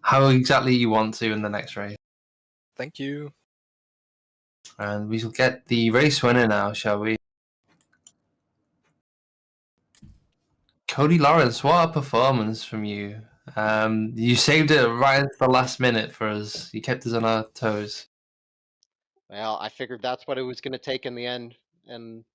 how exactly you want to in the next race. Thank you. And we shall get the race winner now, shall we? Cody Lawrence, what a performance from you. You saved it right at the last minute for us. You kept us on our toes. Well, I figured that's what it was going to take in the end, and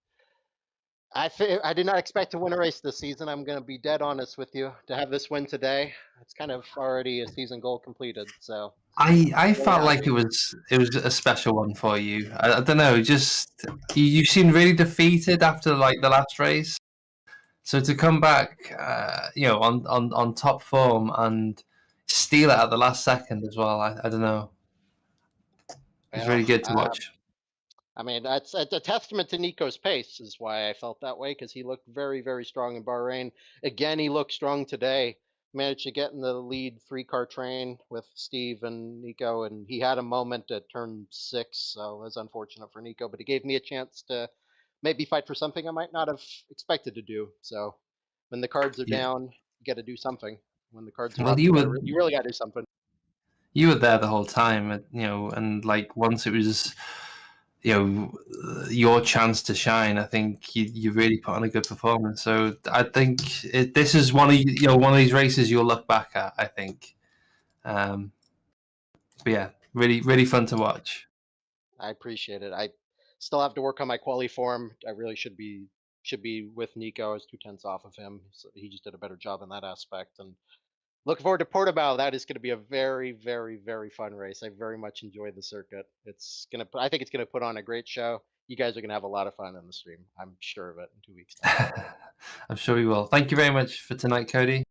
I did not expect to win a race this season. I'm going to be dead honest with you. To have this win today, it's kind of already a season goal completed. So I felt like it was a special one for you. I don't know, just you seemed really defeated after like the last race. So to come back, on top form and steal it at the last second as well, I don't know. It's really good to watch. I mean, that's a testament to Nico's pace is why I felt that way, because he looked very, very strong in Bahrain. Again, he looked strong today. Managed to get in the lead 3-car train with Steve and Nico, and he had a moment at turn 6, so it was unfortunate for Nico, but he gave me a chance to maybe fight for something I might not have expected to do. So when the cards are down, you got to do something. When the cards are Well, up, you you really got to do something. You were there the whole time, and like once it was, your chance to shine. I think you really put on a good performance. So I think this is one of these races you'll look back at. I think, but yeah, really really fun to watch. I appreciate it. I still have to work on my quali form. I really should be with Nico. I was 2/10 off of him. So he just did a better job in that aspect. And looking forward to Portimao. That is going to be a very, very, very fun race. I very much enjoyed the circuit. I think it's gonna put on a great show. You guys are gonna have a lot of fun on the stream. I'm sure of it in 2 weeks' time. I'm sure we will. Thank you very much for tonight, Cody.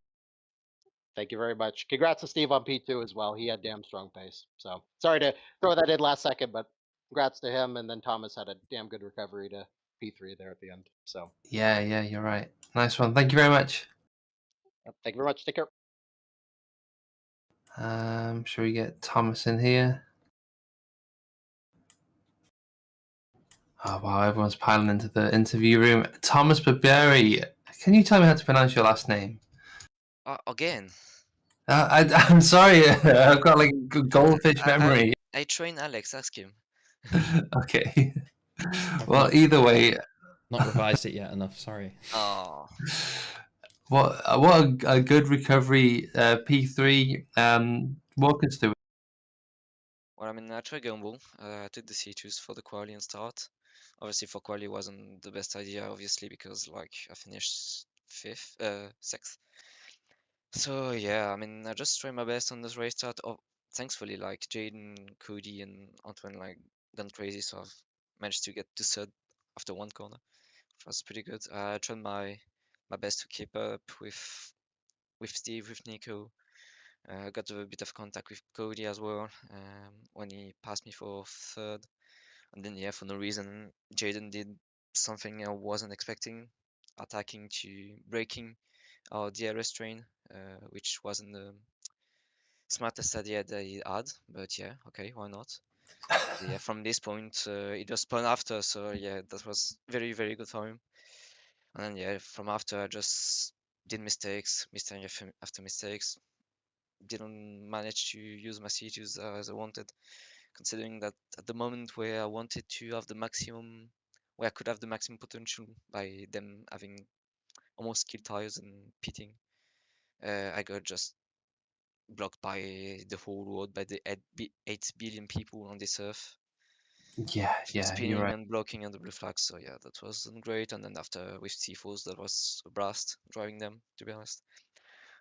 Thank you very much. Congrats to Steve on P2 as well. He had damn strong pace. So sorry to throw that in last second, but congrats to him. And then Thomas had a damn good recovery to P3 there at the end. So Yeah, you're right. Nice one. Thank you very much. thank you very much. Take care. Shall we get Thomas in here? Oh wow, everyone's piling into the interview room. Thomas Barbieri, can you tell me how to pronounce your last name? Again. I'm sorry, I've got like goldfish memory. I train Alex, ask him. Okay. Well, either way, Not revised it yet enough. Sorry. Oh. what a good recovery, P3. Walk us through it. Well, I mean, I tried Gumball. I took the C2s for the quali and start. Obviously, for quali wasn't the best idea, obviously, because like I finished sixth. So yeah, I mean, I just tried my best on this race start. Oh, thankfully, like Jaden, Cody, and Antoine like gone crazy, so I've managed to get to third after one corner, which was pretty good. I tried my best to keep up with Steve, with Nico. Got a bit of contact with Cody as well when he passed me for third. And then, yeah, for no reason, Jaden did something I wasn't expecting, attacking to breaking our DRS train, which wasn't the smartest idea that he had. But yeah, okay, why not? Yeah, from this point, he just spun after, so yeah, that was very, very good for him. And then, yeah, from after, I just did mistakes, mistake after mistakes, didn't manage to use my C2s as I wanted, considering that at the moment where I wanted to have the maximum, where I could have the maximum potential by them having almost kill tires and pitting, I got just blocked by the whole world, by the 8 billion people on this earth. Yeah, you're Spinning right. and blocking on the blue flags, so yeah, that wasn't great. And then after with T4s, that was a blast driving them, to be honest.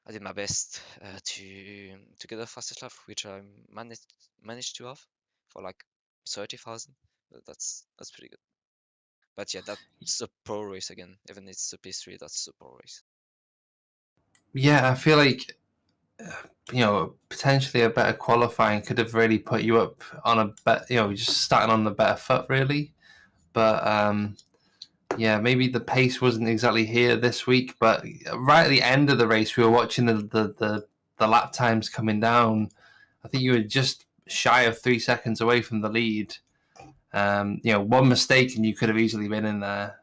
I did my best to get a fastest lap, which I managed to have for like 30,000. That's pretty good. But yeah, that's a pro race again. Even it's a P3, that's a pro race. Yeah, I feel like potentially a better qualifying could have really put you up on a better, just starting on the better foot really. But yeah, maybe the pace wasn't exactly here this week. But right at the end of the race, we were watching the lap times coming down. I think you were just shy of 3 seconds away from the lead. One mistake and you could have easily been in there.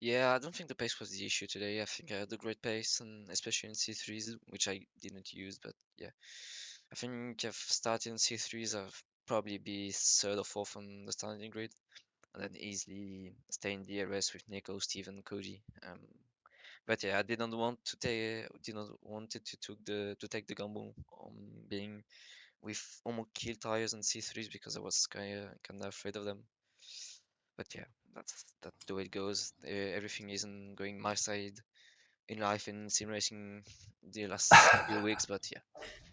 Yeah, I don't think the pace was the issue today. I think I had a great pace, and especially in C3s, which I didn't use. But yeah, I think if started in C3s, I'll probably be third or fourth on the standing grid, and then easily stay in DRS with Nico, Steven, Cody. But yeah, I didn't want to take the gamble on being with almost kill tires and C3s because I was kind of afraid of them. But yeah, that's the way it goes. Everything isn't going my side in life in sim racing the last few weeks, but yeah,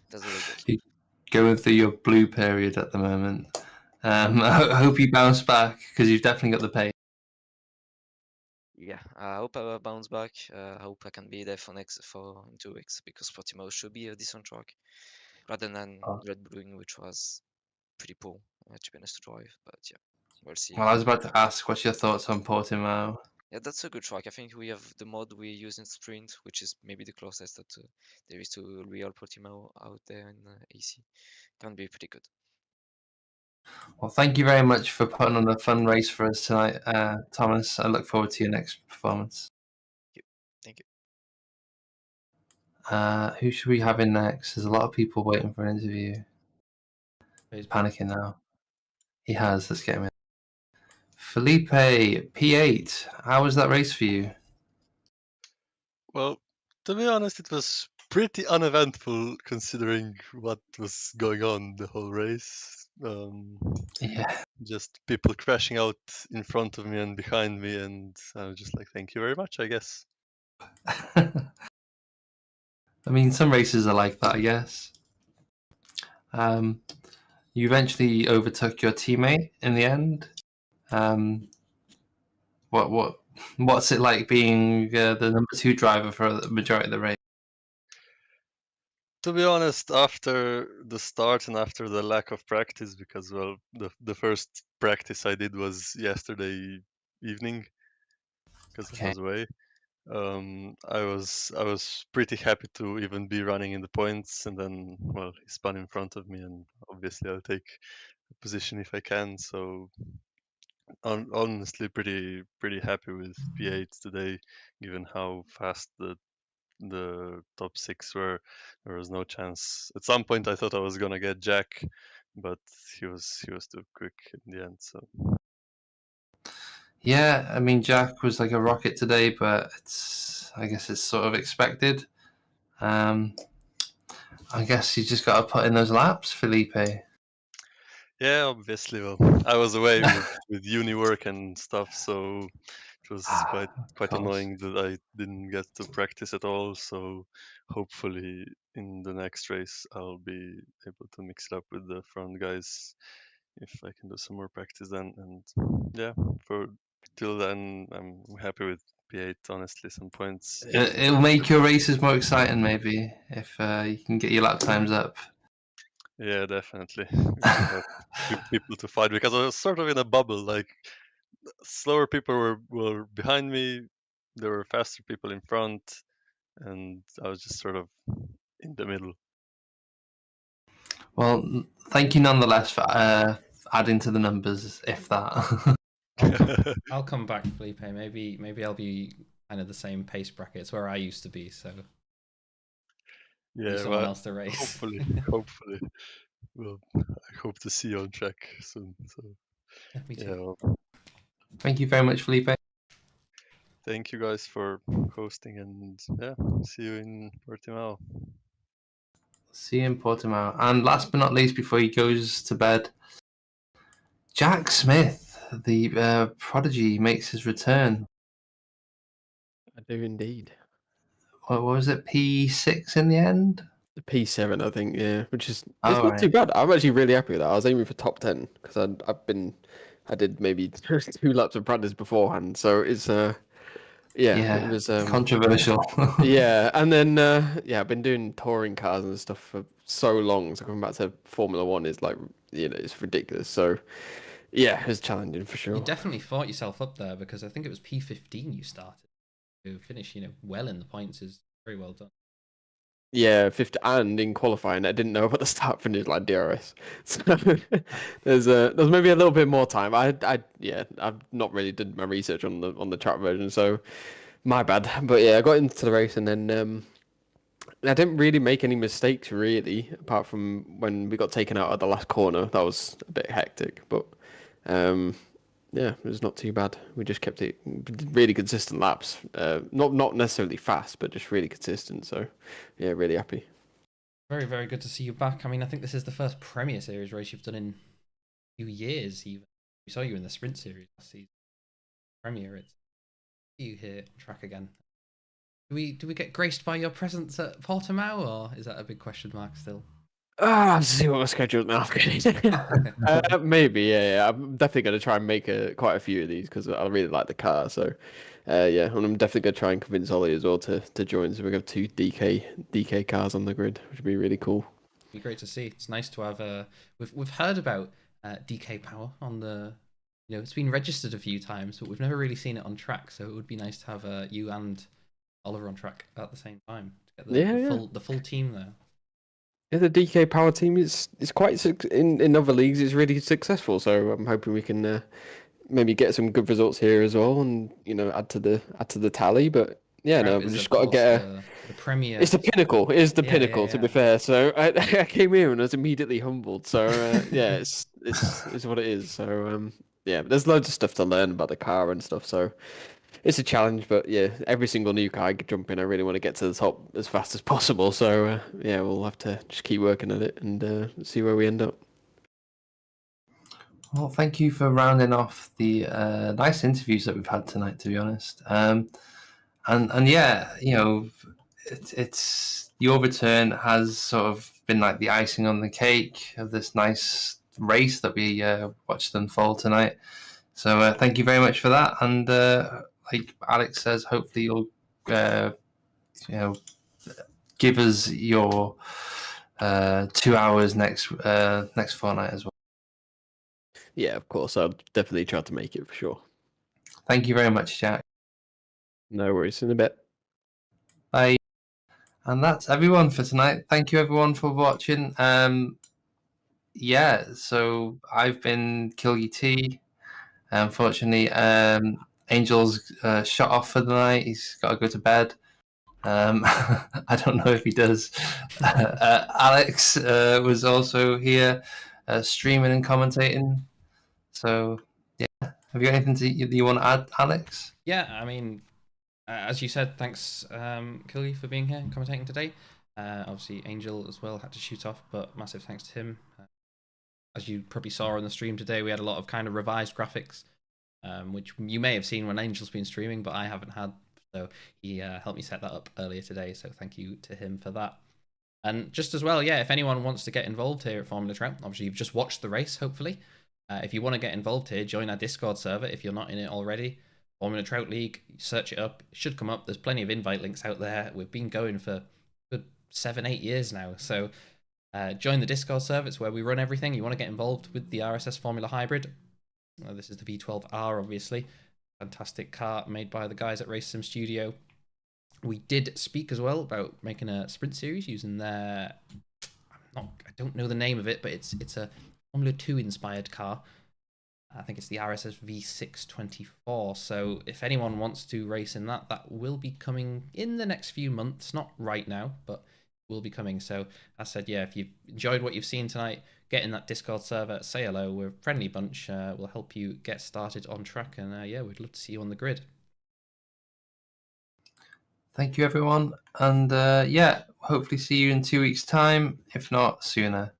that's the way it goes. You're going through your blue period at the moment. I hope you bounce back because you've definitely got the pace. Yeah, I hope I bounce back. I hope I can be there for in 2 weeks because Portimao should be a decent track rather than Red Bulling, which was pretty poor to be honest to drive. But yeah, we'll see. Well, I was about to ask, what's your thoughts on Portimao? Yeah, that's a good track. I think we have the mod we use in Sprint, which is maybe the closest that there is to real Portimao out there in AC. Can be pretty good. Well, thank you very much for putting on a fun race for us tonight, Thomas. I look forward to your next performance. Thank you. Who should we have in next? There's a lot of people waiting for an interview. He's panicking now. He has. Let's get him in. Felipe, P8. How was that race for you? Well, to be honest, it was pretty uneventful considering what was going on the whole race. Yeah. Just people crashing out in front of me and behind me, and I was just like, thank you very much, I guess. I mean, some races are like that, I guess. You eventually overtook your teammate in the end. What What's it like being the number 2 driver for the majority of the race? To be honest, after the start and after the lack of practice, because well, the first practice I did was yesterday evening because I Okay. was away. I was pretty happy to even be running in the points, and then well, he spun in front of me, and obviously I'll take a position if I can. So honestly, pretty happy with P8 today, given how fast the top 6 were. There was no chance. At some point, I thought I was gonna get Jack, but he was too quick in the end. So Yeah, I mean, Jack was like a rocket today, but I guess it's sort of expected. I guess you just got to put in those laps, Felipe. yeah, obviously, well, I was away with uni work and stuff, so it was quite course. annoying that I didn't get to practice at all. So hopefully in the next race I'll be able to mix it up with the front guys if I can do some more practice then. And yeah, for till then I'm happy with P8. Honestly, some points. It'll make your races more exciting, maybe, if you can get your lap times up. Yeah, definitely. We should have people to fight because I was sort of in a bubble. Like slower people were behind me, there were faster people in front, and I was just sort of in the middle. Well, thank you nonetheless for adding to the numbers, if that. I'll come back, Felipe. Maybe I'll be kind of the same pace bracket. It's where I used to be, so Yeah, someone well, else to race. hopefully. Well, I hope to see you on track soon. So, Me too. yeah, well, Thank you very much, Felipe. thank you guys for hosting, and yeah, see you in Portimao. See you in Portimao. And last but not least, before he goes to bed, Jack Smith, the prodigy, makes his return. I do indeed. What was it? P6 in the end? The P7, I think, yeah, which is it's Oh, not right. too bad. I'm actually really happy with that. I was aiming for top 10 because I did maybe 2 laps of practice beforehand, so it's yeah, it was controversial. yeah, and then I've been doing touring cars and stuff for so long, so coming back to Formula One is like, it's ridiculous. So yeah, it's challenging for sure. You definitely fought yourself up there because I think it was P15 you started. To finish, well in the points is very well done. Yeah, 50, and in qualifying, I didn't know about the start finish like DRS. So there's maybe a little bit more time. I've not really did my research on the track version, so my bad. But yeah, I got into the race and then I didn't really make any mistakes really, apart from when we got taken out at the last corner. That was a bit hectic, but yeah, it was not too bad. We just kept it really consistent laps. Not necessarily fast, but just really consistent. So, yeah, really happy. Very, very good to see you back. I mean, I think this is the first Premier Series race you've done in a few years, even. We saw you in the Sprint Series last season. Premier, it's you here on track again. Do we get graced by your presence at Portimao, or is that a big question mark still? I'll see what my schedule now. Maybe, yeah. I'm definitely going to try and make quite a few of these because I really like the car. So, yeah, and I'm definitely going to try and convince Ollie as well to join. So we have 2 DK cars on the grid, which would be really cool. It'd be great to see. It's nice to have we've heard about DK Power on the, it's been registered a few times, but we've never really seen it on track. So it would be nice to have you and Oliver on track at the same time to get the full team there. Yeah, the DK Power team is quite in other leagues. It's really successful, so I'm hoping we can maybe get some good results here as well, and add to the tally. But yeah, Trout we've is, just of got to course, get the Premier. It's the pinnacle. It is the Yeah, pinnacle. To be yeah. fair, so I came here and I was immediately humbled. So yeah, it's what it is. So yeah, but there's loads of stuff to learn about the car and stuff. So it's a challenge, but yeah, every single new car I could jump in, I really want to get to the top as fast as possible. So yeah, we'll have to just keep working at it and see where we end up. Well, thank you for rounding off the nice interviews that we've had tonight, to be honest. And yeah, it's your return has sort of been like the icing on the cake of this nice race that we watched unfold tonight. So thank you very much for that, and like Alex says, hopefully you'll you know, give us your 2 hours next fortnight as well. Yeah, of course. I'll definitely try to make it for sure. Thank you very much, Jack. No worries. In a bit. Bye. And that's everyone for tonight. Thank you everyone for watching. Yeah, so I've been Kilgy T. Unfortunately, Angel's shut off for the night. He's got to go to bed. I don't know if he does. Alex was also here streaming and commentating. So, yeah. Have you got anything that you want to add, Alex? Yeah, I mean, as you said, thanks, Killy, for being here and commentating today. Obviously, Angel as well had to shoot off, but massive thanks to him. As you probably saw on the stream today, we had a lot of kind of revised graphics, which you may have seen when Angel's been streaming, but I haven't had. So he helped me set that up earlier today. So thank you to him for that. And just as well, yeah, if anyone wants to get involved here at Formula Trout, obviously you've just watched the race, hopefully. If you want to get involved here, join our Discord server if you're not in it already. Formula Trout League, search it up. It should come up. There's plenty of invite links out there. We've been going for good 7-8 years now. So join the Discord server. It's where we run everything. You want to get involved with the RSS Formula Hybrid. This is the V12-R, obviously. Fantastic car made by the guys at Race Sim Studio. We did speak as well about making a sprint series using their... I don't know the name of it, but it's a Formula 2 inspired car. I think it's the RSS V624. So if anyone wants to race in that, that will be coming in the next few months. Not right now, but will be coming. So I said, yeah, if you've enjoyed what you've seen tonight, get in that Discord server, say hello. We're a friendly bunch. We'll help you get started on track. And yeah, we'd love to see you on the grid. Thank you, everyone. And yeah, hopefully see you in 2 weeks' time, if not sooner.